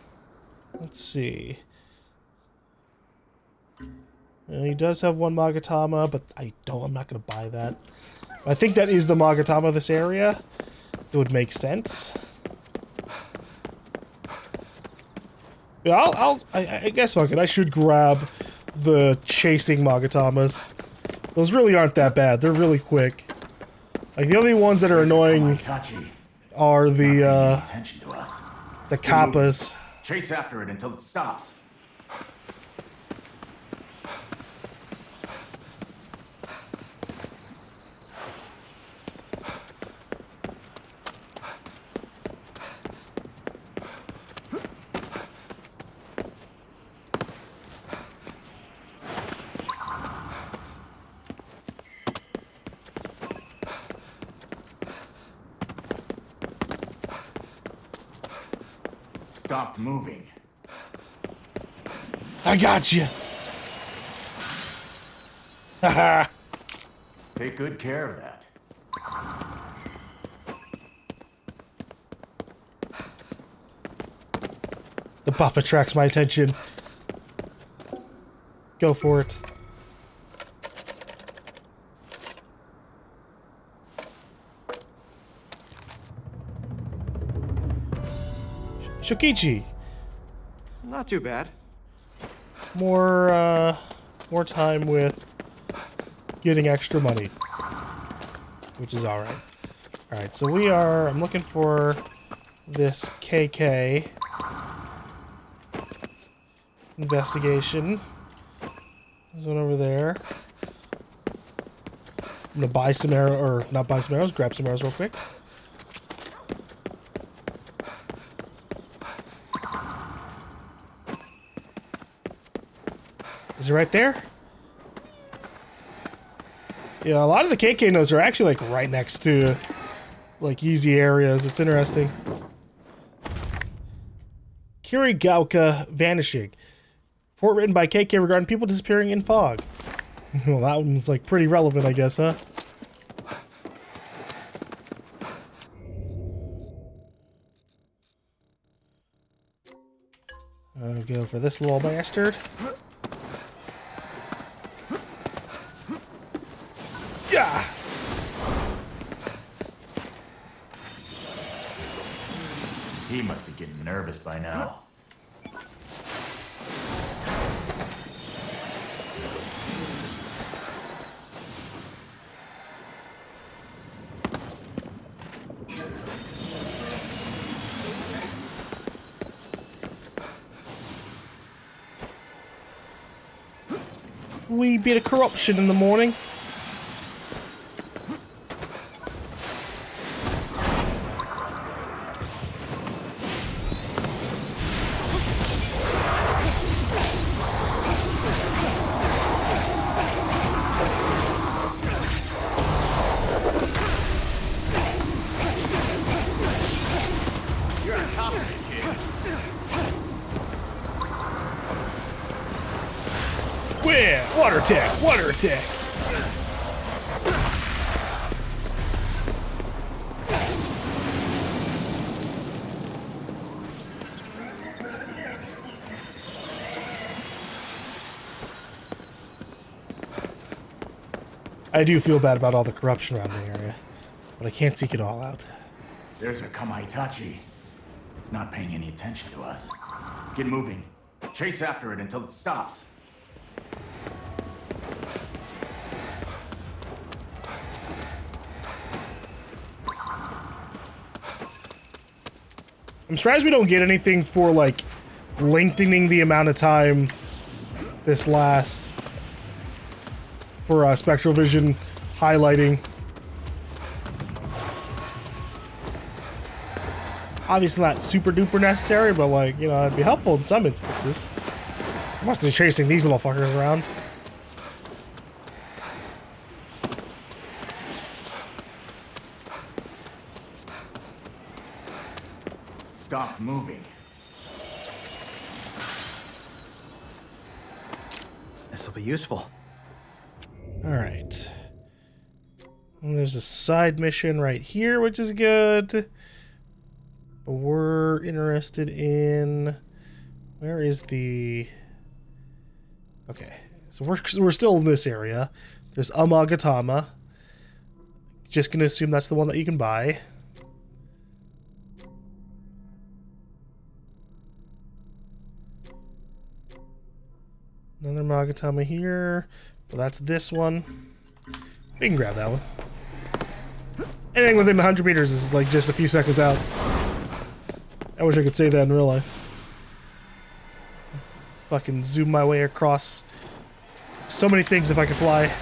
Let's see. He does have 1 Magatama, but I'm not gonna buy that. I think that is the Magatama of this area. It would make sense. Yeah, I guess fuck it. I should grab the chasing Magatamas. Those really aren't that bad. They're really quick. Like the only ones that are annoying are the kappas. Chase after it until it stops. Stop moving. I got you. Haha. Take good care of that. The buff attracts my attention. Go for it. Shokichi. Not too bad. More time with getting extra money, which is alright. Alright, so I'm looking for this KK investigation. There's one over there. I'm gonna buy some arrows, or not buy some arrows, grab some arrows real quick. Is it right there? Yeah, a lot of the KK nodes are actually like right next to like easy areas. It's interesting. Kirigauka vanishing. Report written by KK regarding people disappearing in fog. Well, that one's like pretty relevant, I guess, huh? I'll go for this little bastard. Yeah. He must be getting nervous by now. Wee bit of corruption in the morning. You're on top of it, kid. Where? Water attack! Water attack! I do feel bad about all the corruption around the area, but I can't seek it all out. There's a Kamaitachi. It's not paying any attention to us. Get moving. Chase after it until it stops. I'm surprised we don't get anything for, like, lengthening the amount of time this lasts for spectral vision highlighting. Obviously not super duper necessary, but, like, you know, it'd be helpful in some instances. I must be chasing these little fuckers around. Stop moving. This'll be useful. Alright. And there's a side mission right here, which is good. But we're interested in... Where is the... Okay. So we're still in this area. There's Amagatama. Just gonna assume that's the one that you can buy. Another Magatama here. Well, that's this one. We can grab that one. Anything within 100 meters is like just a few seconds out. I wish I could say that in real life. Fucking zoom my way across so many things if I could fly.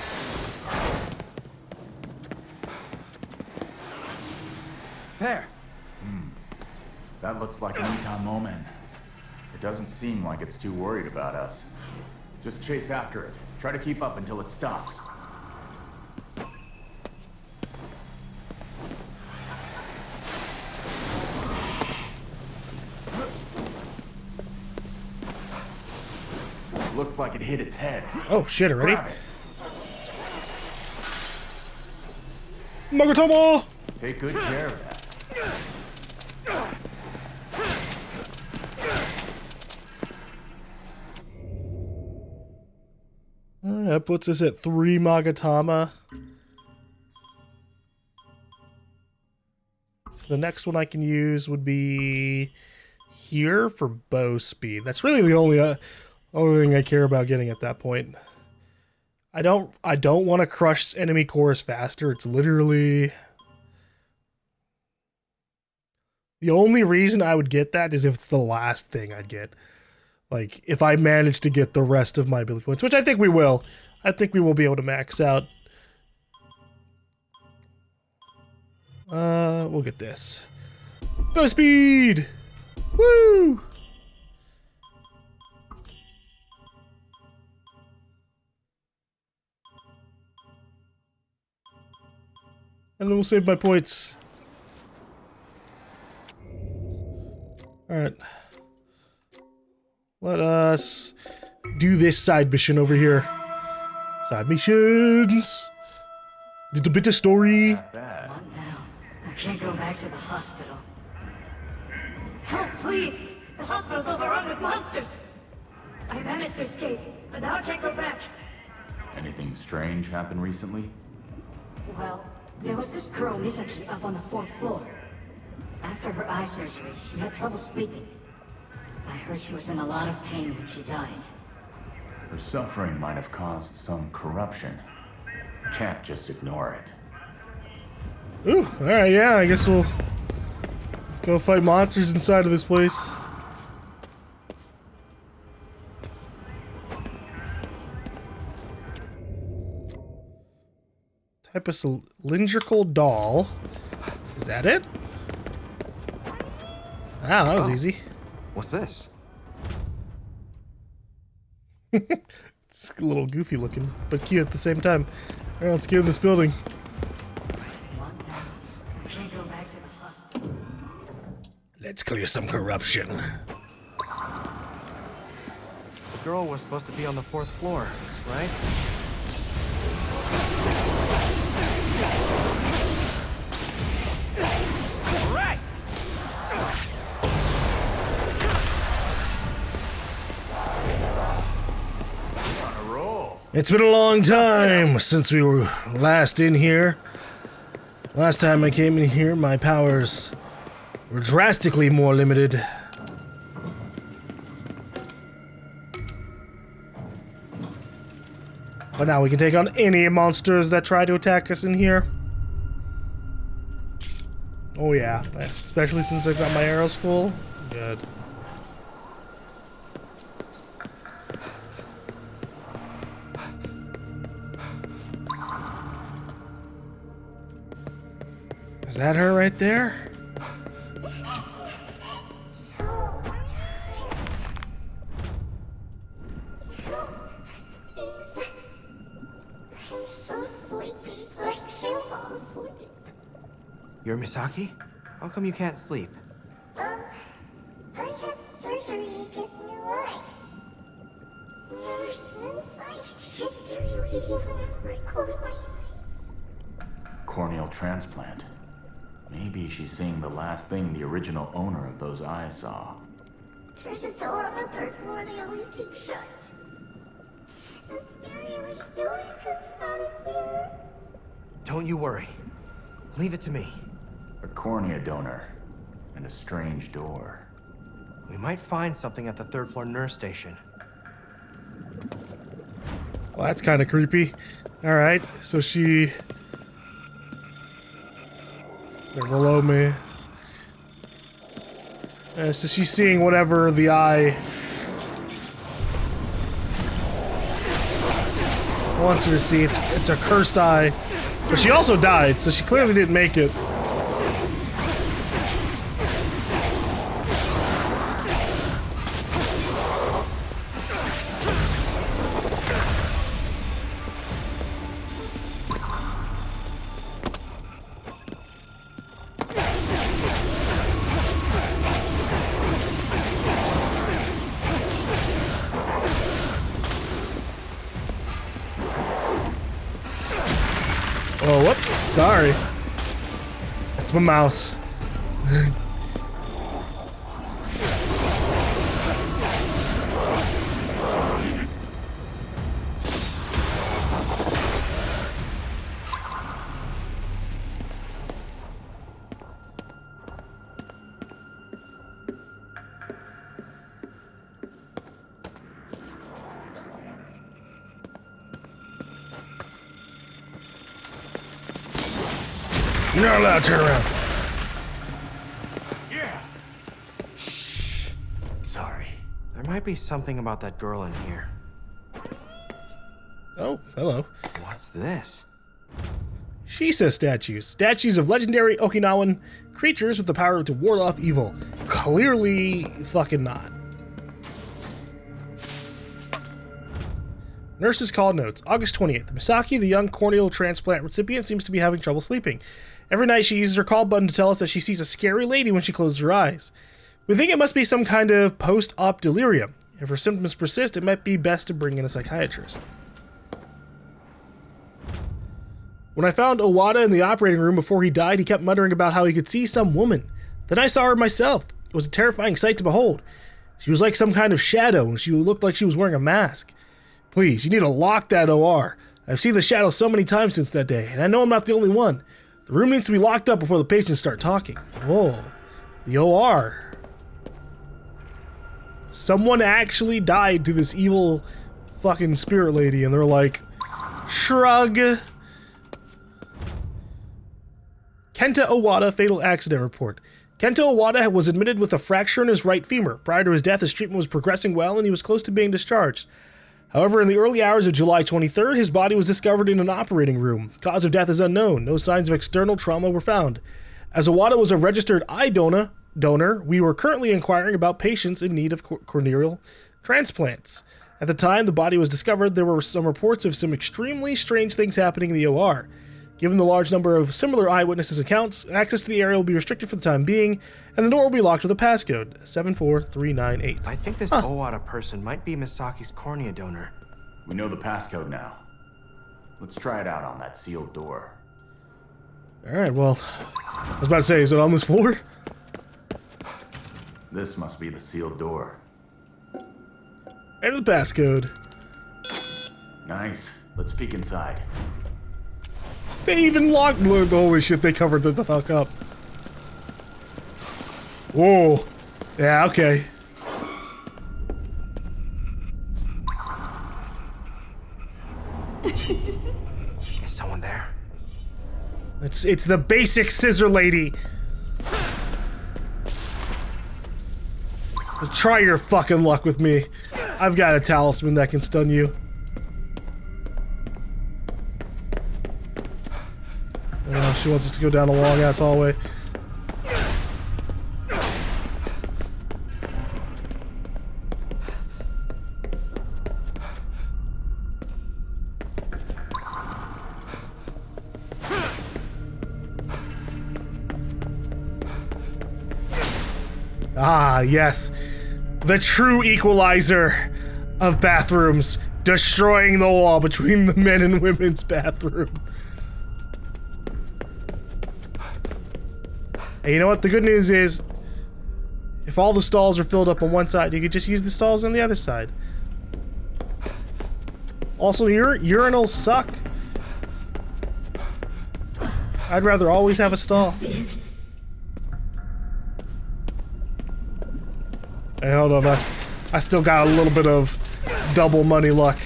There. That looks like an Eton moment. It doesn't seem like it's too worried about us. Just chase after it. Try to keep up until it stops. Looks like it hit its head. Oh shit, already? Grab it. Magatama! Take good care of that. That puts us at 3 Magatama. So the next one I can use would be here for bow speed. That's really the only thing I care about getting at that point. I don't want to crush enemy cores faster. It's literally the only reason I would get that is if it's the last thing I'd get. Like, if I manage to get the rest of my ability points, which I think we will. I think we will be able to max out. We'll get this. Bow speed! Woo! And then we'll save my points. Alright. Let us do this side mission over here. Side missions! Little bit of story. Not bad. Not now. I can't go back to the hospital. Help, please! The hospital's overrun with monsters! I managed to escape, but now I can't go back. Anything strange happen recently? Well, there was this girl, Misaki, up on the 4th floor. After her eye surgery, she had trouble sleeping. I heard she was in a lot of pain when she died. Her suffering might have caused some corruption. Can't just ignore it. Ooh, alright, yeah, I guess we'll go fight monsters inside of this place. Type of cylindrical doll. Is that it? Wow, that was easy. What's this? It's a little goofy looking, but cute at the same time. Alright, let's get in this building. Not now. I can't go back to the hospital. Let's clear some corruption. The girl was supposed to be on the 4th floor, right? Right! On a roll. It's been a long time since we were last in here. Last time I came in here, my powers were drastically more limited. But now we can take on any monsters that try to attack us in here. Oh yeah, especially since I've got my arrows full. Good. Is that her right there? I'm so sleepy, but I can't fall asleep. You're Misaki? How come you can't sleep? I had surgery to get new eyes. Ever since, I see a scary lady whenever I close my eyes. Corneal transplant. Maybe she's seeing the last thing the original owner of those eyes saw. There's a door on the 3rd floor they always keep shut. The scary lady always comes out of here. Don't you worry. Leave it to me. A cornea donor. And a strange door. We might find something at the 3rd floor nurse station. Well, that's kind of creepy. Alright, so she... They're below me. So she's seeing whatever the eye wants her to see. It's a cursed eye. But she also died, so she clearly didn't make it. Oh, whoops. Sorry. That's my mouse. You're not allowed to turn around. Yeah. Shh. Sorry. There might be something about that girl in here. Oh, hello. What's this? Shisa statues. Statues of legendary Okinawan creatures with the power to ward off evil. Clearly fucking not. Nurse's call notes. August 20th. Misaki, the young corneal transplant recipient, seems to be having trouble sleeping. Every night she uses her call button to tell us that she sees a scary lady when she closes her eyes. We think it must be some kind of post-op delirium. If her symptoms persist, it might be best to bring in a psychiatrist. When I found Owada in the operating room before he died, he kept muttering about how he could see some woman. Then I saw her myself. It was a terrifying sight to behold. She was like some kind of shadow, and she looked like she was wearing a mask. Please, you need to lock that OR. I've seen the shadow so many times since that day, and I know I'm not the only one. The room needs to be locked up before the patients start talking. Whoa. The OR. Someone actually died to this evil fucking spirit lady, and they're like, shrug. Kenta Owada fatal accident report. Kenta Owada was admitted with a fracture in his right femur. Prior to his death, his treatment was progressing well, and he was close to being discharged. However, in the early hours of July 23rd, his body was discovered in an operating room. Cause of death is unknown. No signs of external trauma were found. As Owada was a registered eye donor, we were currently inquiring about patients in need of corneal transplants. At the time the body was discovered, there were some reports of some extremely strange things happening in the OR. Given the large number of similar eyewitnesses' accounts, access to the area will be restricted for the time being, and the door will be locked with a passcode, 74398. I think this Owada person might be Misaki's cornea donor. We know the passcode now. Let's try it out on that sealed door. Alright, well, I was about to say, is it on this floor? This must be the sealed door. Enter the passcode. Nice. Let's peek inside. They even locked. Holy shit, they covered the fuck up. Whoa. Yeah, okay. Is someone there? It's the basic scissor lady. Try your fucking luck with me. I've got a talisman that can stun you. Oh, she wants us to go down a long ass hallway. Ah, yes. The true equalizer of bathrooms, destroying the wall between the men and women's bathroom. And you know what? The good news is, if all the stalls are filled up on one side, you could just use the stalls on the other side. Also, urinals suck. I'd rather always have a stall. Hey, hold on, I still got a little bit of double money luck.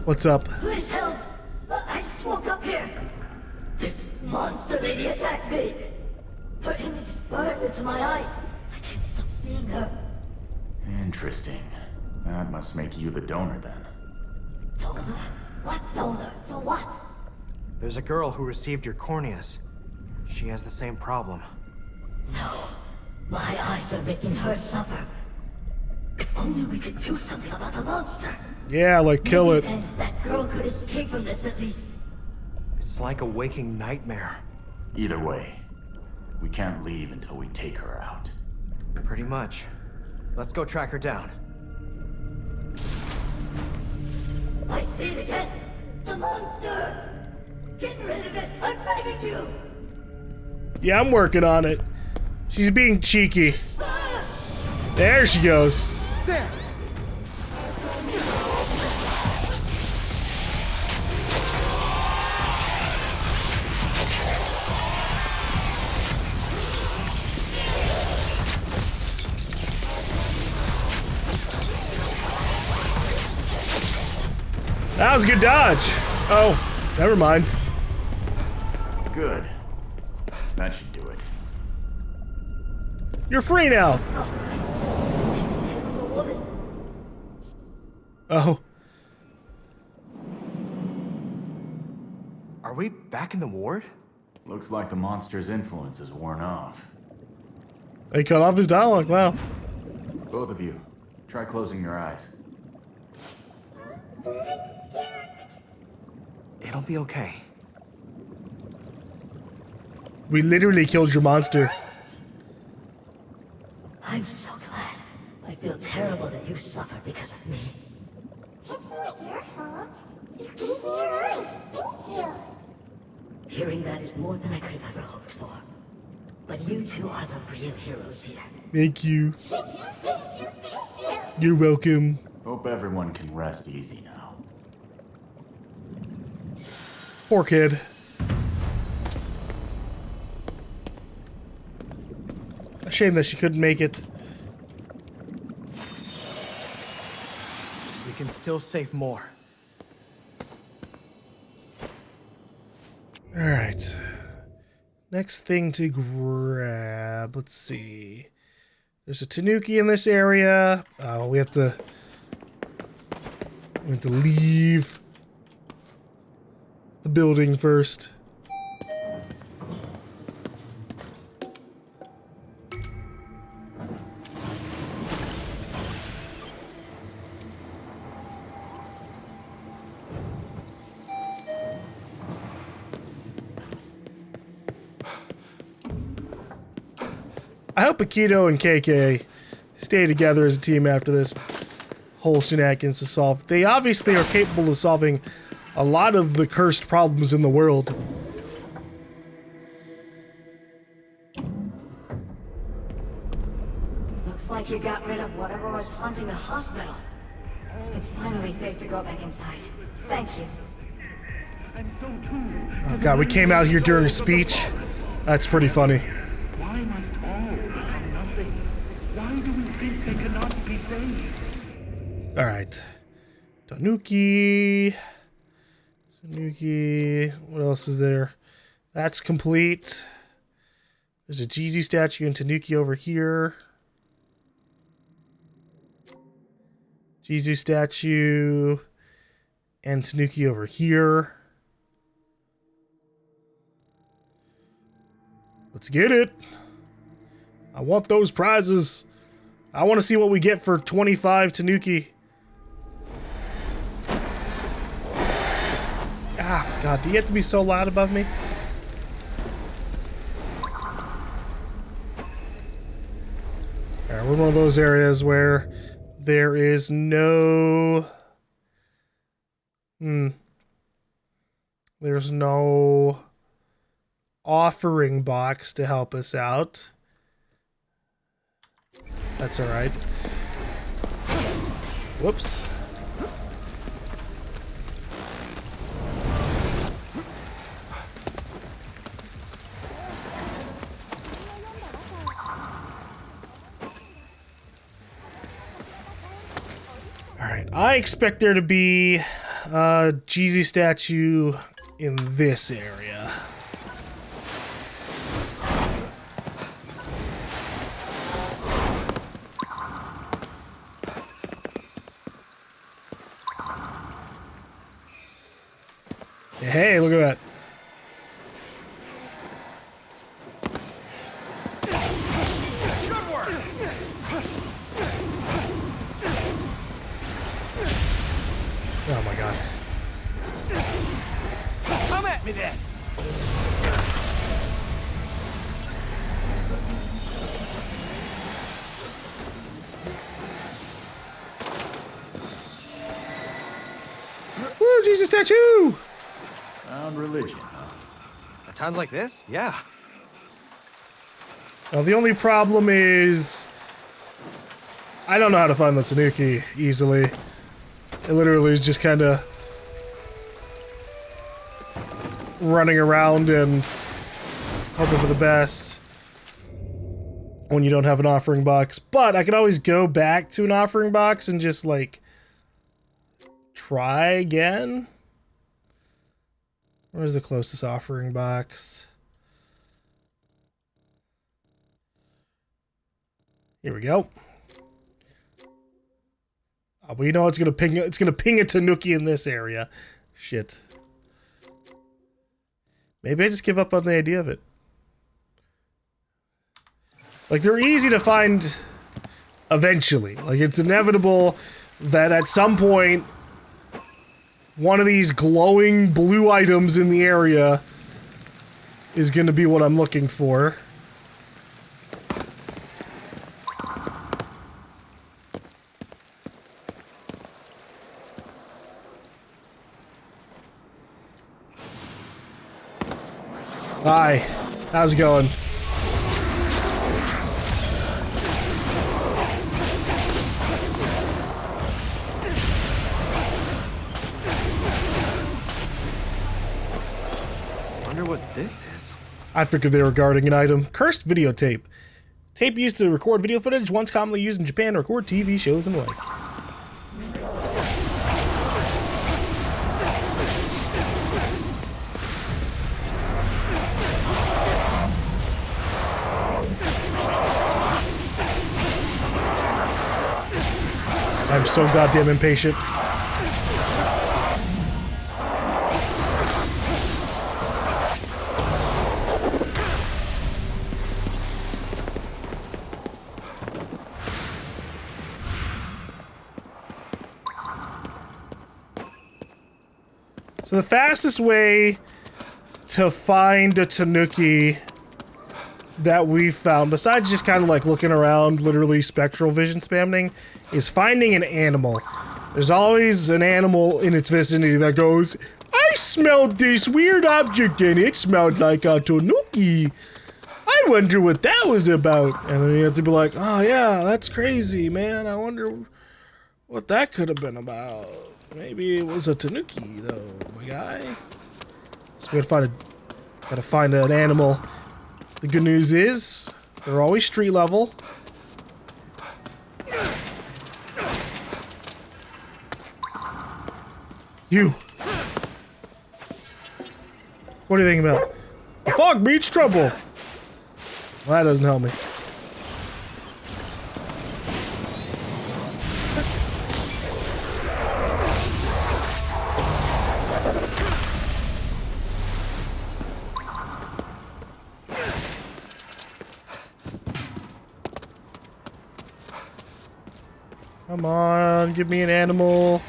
What's up? Please help! I just woke up here. This monster lady attacked me. Her image is burned into my eyes. I can't stop seeing her. Interesting. That must make you the donor then. Donor? What donor? For what? There's a girl who received your corneas. She has the same problem. No. My eyes are making her suffer. If only we could do something about the monster. Yeah, like kill it. And that girl could escape from this at least. It's like a waking nightmare. Either way, we can't leave until we take her out. Pretty much. Let's go track her down. I see it again. The monster. Get rid of it! I'm begging you! Yeah, I'm working on it. She's being cheeky. There she goes. There! That was a good dodge. Oh, never mind. Good. That should do it. You're free now. Oh. Are we back in the ward? Looks like the monster's influence is worn off. They cut off his dialogue. Wow. Both of you, try closing your eyes. It'll be okay. We literally killed your monster. I'm so glad. I feel terrible that you suffered because of me. It's not your fault. You gave me your eyes. Thank you. Hearing that is more than I could have ever hoped for. But you two are the real heroes here. Thank you. Thank you, thank you, thank you. You're welcome. Hope everyone can rest easy now. Poor kid. A shame that she couldn't make it. We can still save more. Alright. Next thing to grab. Let's see. There's a Tanuki in this area. We have to leave the building first. I hope Akito and KK stay together as a team after this whole shenanigans is solved. They obviously are capable of solving a lot of the cursed problems in the world. Looks like you got rid of whatever was haunting the hospital. It's finally safe to go back inside. Thank you. Oh god, we came out here during a speech. That's pretty funny. Why must all become nothing? Why do we think they cannot be saved? Alright. Tanuki. What else is there? That's complete. There's a Jizu statue and Tanuki over here. Jizu statue and Tanuki over here. Let's get it. I want those prizes. I want to see what we get for 25 Tanuki. Ah, God, do you have to be so loud above me? Alright, we're in one of those areas where there is no... There's no offering box to help us out. That's alright. Whoops. Alright, I expect there to be a Jeezy statue in this area. Hey, look at that. Oh my God. Come at me then! Woo, Jesus statue! Found religion, huh? At times like this, yeah. Now, the only problem is I don't know how to find the Tanuki easily. It literally is just kind of running around and hoping for the best when you don't have an offering box. But I can always go back to an offering box and just, like, try again. Where's the closest offering box? Here we go. Oh, but you know it's gonna ping. It's gonna ping a Tanuki in this area. Shit. Maybe I just give up on the idea of it. Like, they're easy to find eventually. Like, it's inevitable that at some point one of these glowing blue items in the area is gonna be what I'm looking for. Hi, how's it going? Wonder what this is. I figured they were guarding an item. Cursed videotape. Tape used to record video footage, once commonly used in Japan to record TV shows and the like. I'm so goddamn impatient. So the fastest way to find a Tanuki that we've found, besides just kind of like looking around, literally spectral vision spamming, is finding an animal. There's always an animal in its vicinity that goes, I smelled this weird object and it smelled like a Tanuki. I wonder what that was about. And then you have to be like, oh yeah, that's crazy, man. I wonder what that could have been about. Maybe it was a Tanuki, though, my guy. So we gotta find an animal. The good news is, they're always street level. You! What do you think about? The fog meets trouble! Well, that doesn't help me. Come on, give me an animal.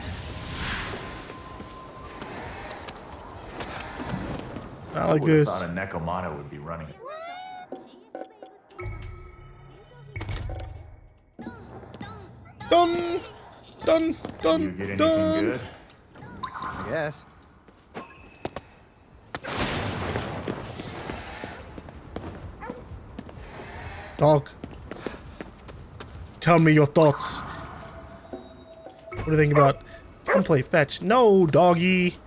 Not like this. I thought a Nekomata would be running. Dun, dun, dun, You get anything dun. good? I guess. Dog. Tell me your thoughts. What do you think about? Come play fetch. No, doggy.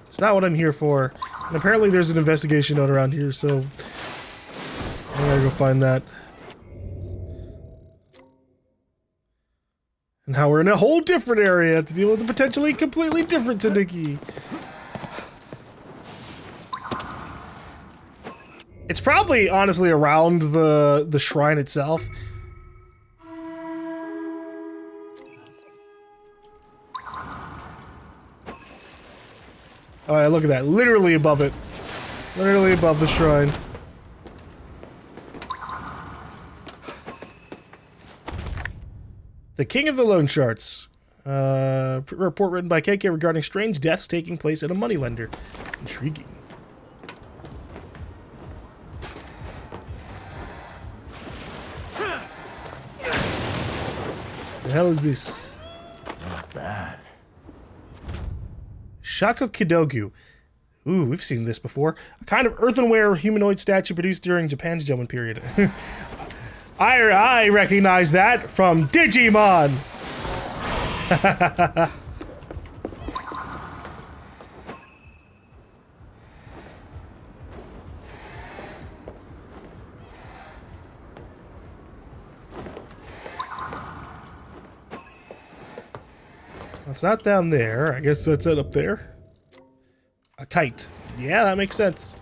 It's not what I'm here for. And apparently there's an investigation note around here, so I gotta go find that. And now we're in a whole different area to deal with a potentially completely different Tanuki. It's probably honestly around the shrine itself. Alright, look at that. Literally above it. Literally above the shrine. The King of the Loan Sharks. Report written by KK regarding strange deaths taking place at a moneylender. Intriguing. The hell is this? What's that? Shako Kidogu. Ooh, we've seen this before. A kind of earthenware humanoid statue produced during Japan's Jomon period. I recognize that from Digimon! It's not down there. I guess that's it up there. A kite. Yeah, that makes sense.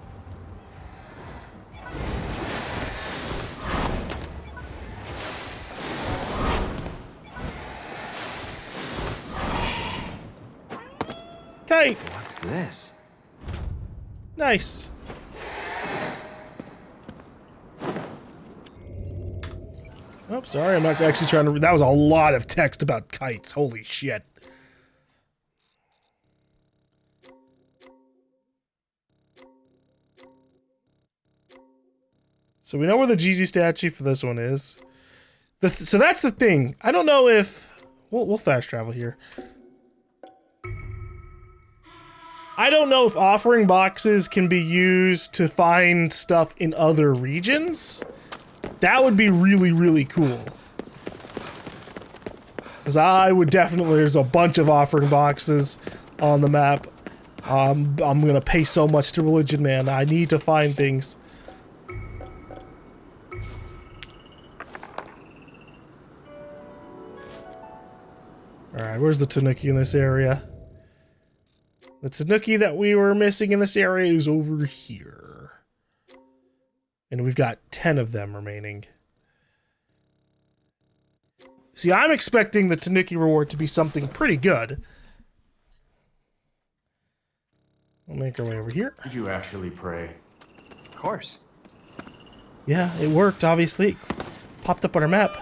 Kite! What's this? Nice. Oh, sorry, I'm not actually trying to... That was a lot of text about kites. Holy shit. So we know where the Jeezy statue for this one is. So that's the thing. I don't know if... We'll fast travel here. I don't know if offering boxes can be used to find stuff in other regions. That would be really, really cool. Because I would definitely... There's a bunch of offering boxes on the map. I'm gonna pay so much to religion, man. I need to find things. Alright, where's the Tanuki in this area? The Tanuki that we were missing in this area is over here. And we've got 10 of them remaining. See, I'm expecting the Tanuki reward to be something pretty good. We'll make our way over here. Did you actually pray? Of course. Yeah, it worked, obviously. It popped up on our map.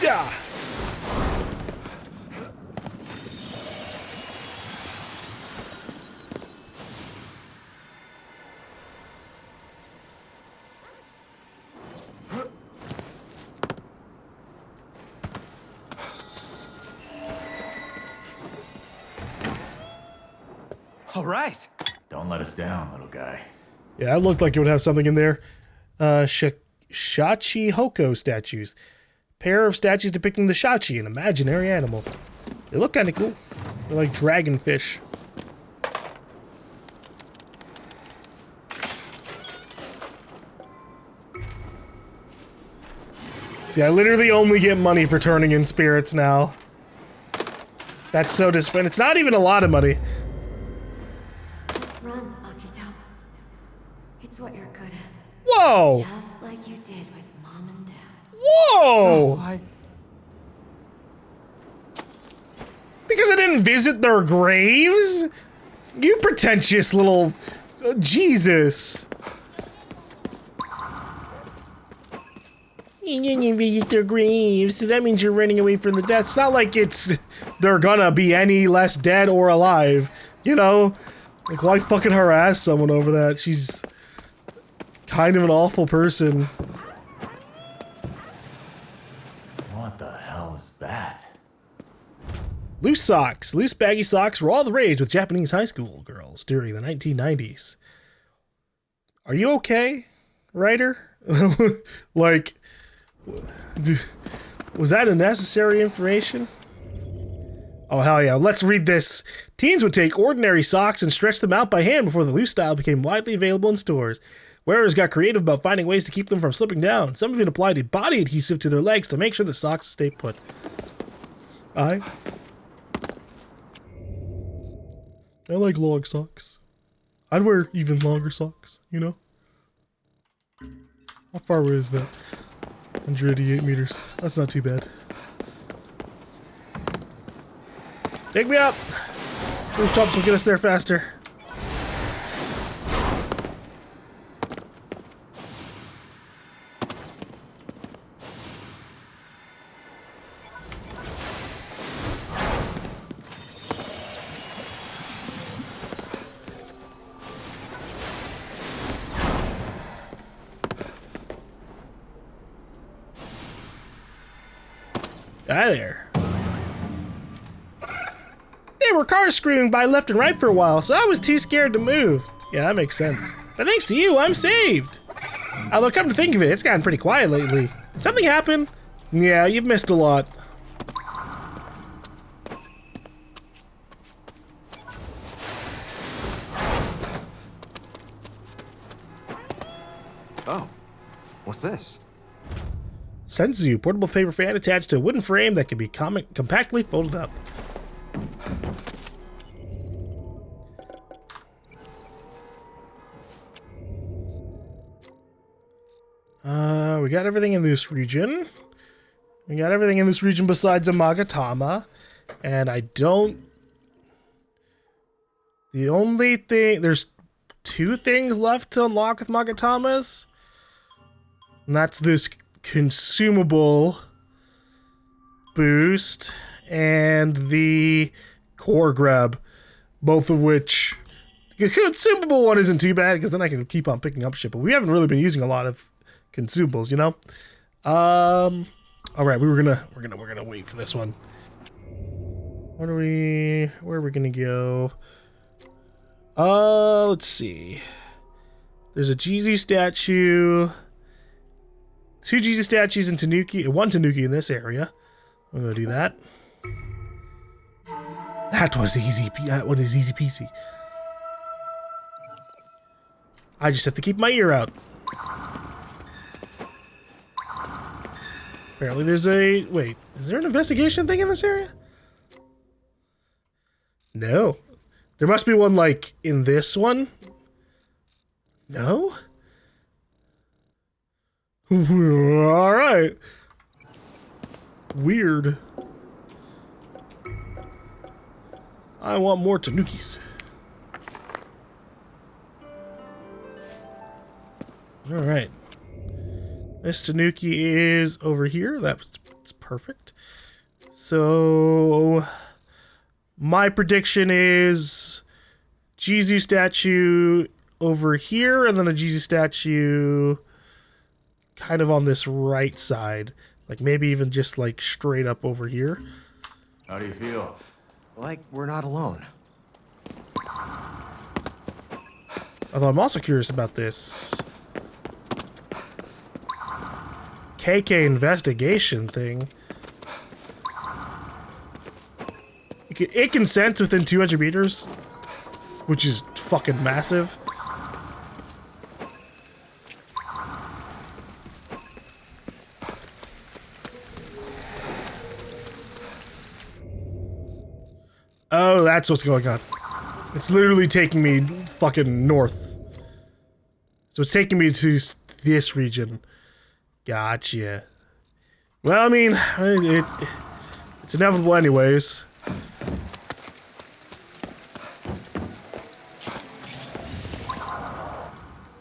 Yeah. All right. Don't let us down, little guy. Yeah, it looked like it would have something in there. Shachi Hoko statues. Pair of statues depicting the Shachi, an imaginary animal. They look kind of cool. They're like dragonfish. See, I literally only get money for turning in spirits now. That's so disappointing. It's not even a lot of money. Run, Akito. It's what you're good at. Whoa! Just like you did with Mom and Dad. Whoa! Why? Because I didn't visit their graves? You pretentious little... Jesus. You didn't visit their graves, so that means you're running away from the death. It's not like they're gonna be any less dead or alive, you know? Like, why fucking harass someone over that? She's kind of an awful person. What the hell is that? Loose socks. Loose baggy socks were all the rage with Japanese high school girls during the 1990s. Are you okay, writer? Like, was that unnecessary information? Oh, hell yeah. Let's read this. Teens would take ordinary socks and stretch them out by hand before the loose style became widely available in stores. Wearers got creative about finding ways to keep them from slipping down. Some even applied a body adhesive to their legs to make sure the socks stay put. I like long socks. I'd wear even longer socks, you know? How far away is that? 188 meters. That's not too bad. Take me up! Rooftops will get us there faster. Hi there. There were cars screaming by left and right for a while, so I was too scared to move. Yeah, that makes sense. But thanks to you, I'm saved. Although, come to think of it, it's gotten pretty quiet lately. Did something happen? Yeah, you've missed a lot. Oh, what's this? Senzu, portable paper fan attached to a wooden frame that can be compactly folded up. We got everything in this region. We got everything in this region besides a Magatama. And I don't... The only thing... There's 2 things left to unlock with Magatamas. And that's this consumable boost and the core grab. Both of which... The consumable one isn't too bad because then I can keep on picking up shit. But we haven't really been using a lot of consumables, you know? All right, we're gonna wait for this one. Where are we gonna go? Let's see. There's a Jizu statue, 2 Jizu statues and Tanuki, 1 Tanuki in this area. I'm gonna do that. That was easy. That one is easy peasy. I just have to keep my ear out. Apparently there's a... Wait, is there an investigation thing in this area? No. There must be one, like, in this one? No? Alright. Weird. I want more Tanukis. Alright. This Tanuki is over here. That's perfect. So... My prediction is... Jizu statue over here, and then a Jizu statue... kind of on this right side. Like, maybe even just, like, straight up over here. How do you feel? Like we're not alone. Although I'm also curious about this... KK investigation thing. It can sense within 200 meters, which is fucking massive. Oh, that's what's going on. It's literally taking me fucking north. So it's taking me to this region. Gotcha. Well, I mean, it's inevitable anyways.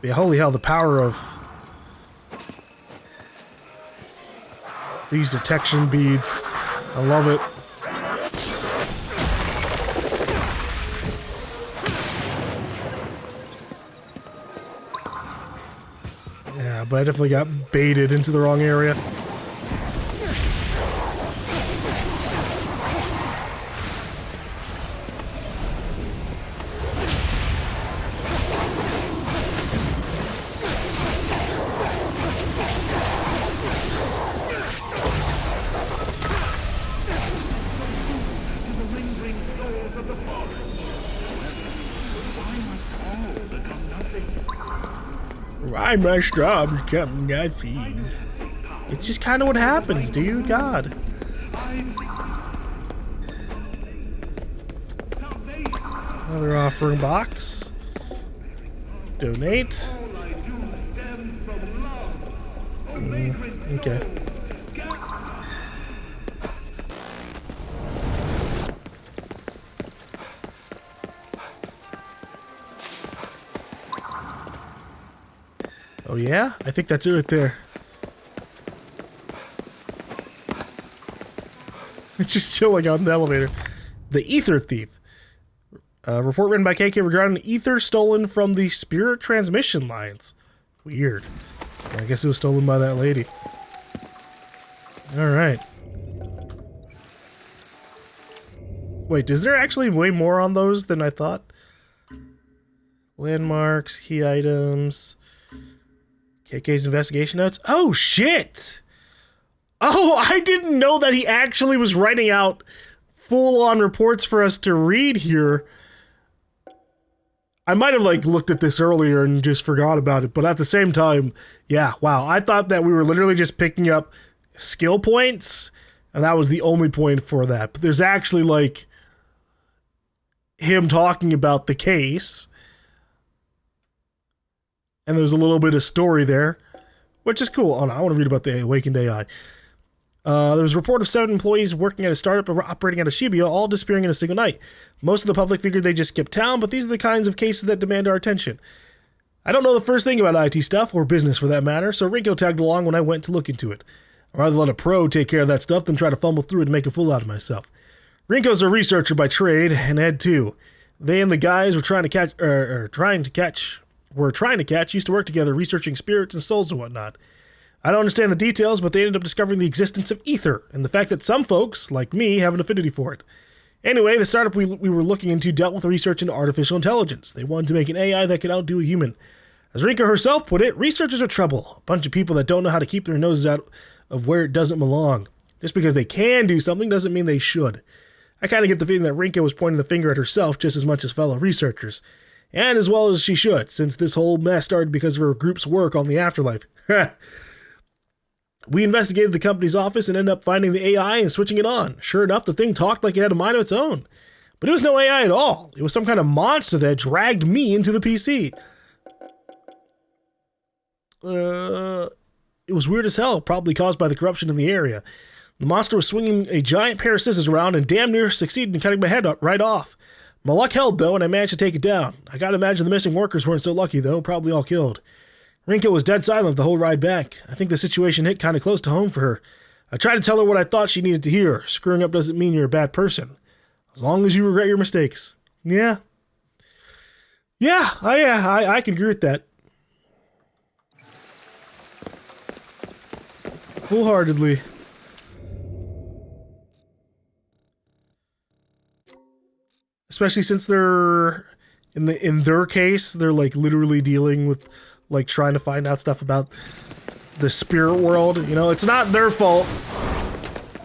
Yeah, holy hell, the power of these detection beads. I love it. Yeah, but I definitely got baited into the wrong area. I must stop becoming nothing. It's just kind of what happens, dude. God. Another offering box. Donate. Okay. Oh yeah? I think that's it right there. It's just chilling on the elevator. The Ether Thief. Report written by KK regarding ether stolen from the spirit transmission lines. Weird. I guess it was stolen by that lady. Alright. Wait, is there actually way more on those than I thought? Landmarks, key items, KK's investigation notes. Oh, shit! Oh, I didn't know that he actually was writing out full-on reports for us to read here. I might have, like, looked at this earlier and just forgot about it, but at the same time, yeah, wow. I thought that we were literally just picking up skill points, and that was the only point for that. But there's actually, like, him talking about the case, and there's a little bit of story there, which is cool. Oh, no, I want to read about the awakened AI. There was a report of 7 employees working at a startup operating out of Shibuya, all disappearing in a single night. Most of the public figured they just skipped town, but these are the kinds of cases that demand our attention. I don't know the first thing about IT stuff, or business for that matter, so Rinko tagged along when I went to look into it. I'd rather let a pro take care of that stuff than try to fumble through it and make a fool out of myself. Rinko's a researcher by trade, and Ed too. They and the guys were trying to catch used to work together researching spirits and souls and whatnot. I don't understand the details, but they ended up discovering the existence of ether, and the fact that some folks, like me, have an affinity for it. Anyway, the startup we were looking into dealt with research into artificial intelligence. They wanted to make an AI that could outdo a human. As Rinko herself put it, researchers are trouble. A bunch of people that don't know how to keep their noses out of where it doesn't belong. Just because they can do something doesn't mean they should. I kind of get the feeling that Rinko was pointing the finger at herself just as much as fellow researchers. And as well as she should, since this whole mess started because of her group's work on the afterlife. We investigated the company's office and ended up finding the AI and switching it on. Sure enough, the thing talked like it had a mind of its own. But it was no AI at all. It was some kind of monster that dragged me into the PC. It was weird as hell, probably caused by the corruption in the area. The monster was swinging a giant pair of scissors around and damn near succeeded in cutting my head right off. My luck held, though, and I managed to take it down. I gotta imagine the missing workers weren't so lucky, though, probably all killed. Rinko was dead silent the whole ride back. I think the situation hit kind of close to home for her. I tried to tell her what I thought she needed to hear. Screwing up doesn't mean you're a bad person. As long as you regret your mistakes. Yeah. I can agree with that. Full-heartedly. Especially since they're in their case, they're like literally dealing with like trying to find out stuff about the spirit world. You know, it's not their fault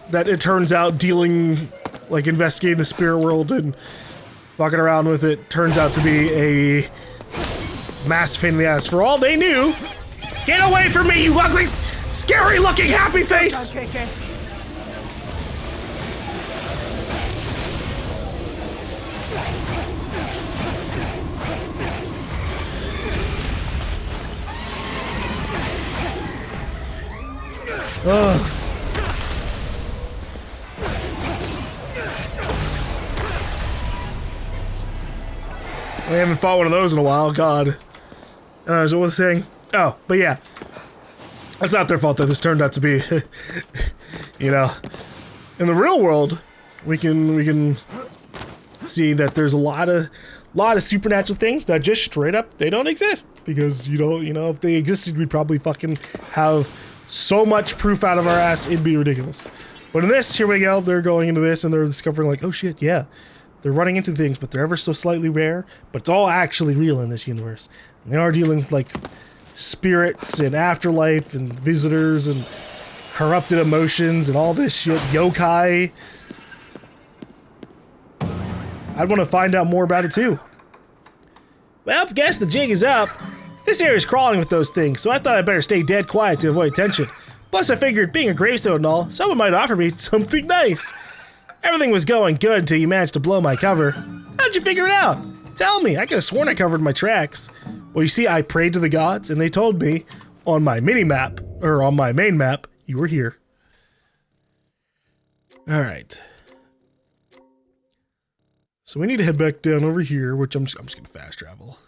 that it turns out investigating the spirit world and fucking around with it turns out to be a massive pain in the ass. For all they knew, get away from me, you ugly, scary looking happy face! Ugh. I haven't fought one of those in a while, God. So what was I saying? Oh, but yeah. It's not their fault that this turned out to be, you know. In the real world, we can see that there's a lot of supernatural things that just straight up, they don't exist. Because, you know, if they existed, we'd probably fucking have so much proof out of our ass, it'd be ridiculous. But in this, here we go, they're going into this and they're discovering like, oh shit, yeah. They're running into things, but they're ever so slightly rare, but it's all actually real in this universe. And they are dealing with like spirits and afterlife and visitors and corrupted emotions and all this shit, yokai. I'd want to find out more about it too. Well, guess the jig is up. This area's crawling with those things, so I thought I'd better stay dead quiet to avoid attention. Plus, I figured, being a gravestone and all, someone might offer me something nice. Everything was going good until you managed to blow my cover. How'd you figure it out? Tell me, I could have sworn I covered my tracks. Well, you see, I prayed to the gods, and they told me, on my mini-map, or on my main map, you were here. Alright. So we need to head back down over here, which I'm just gonna fast travel.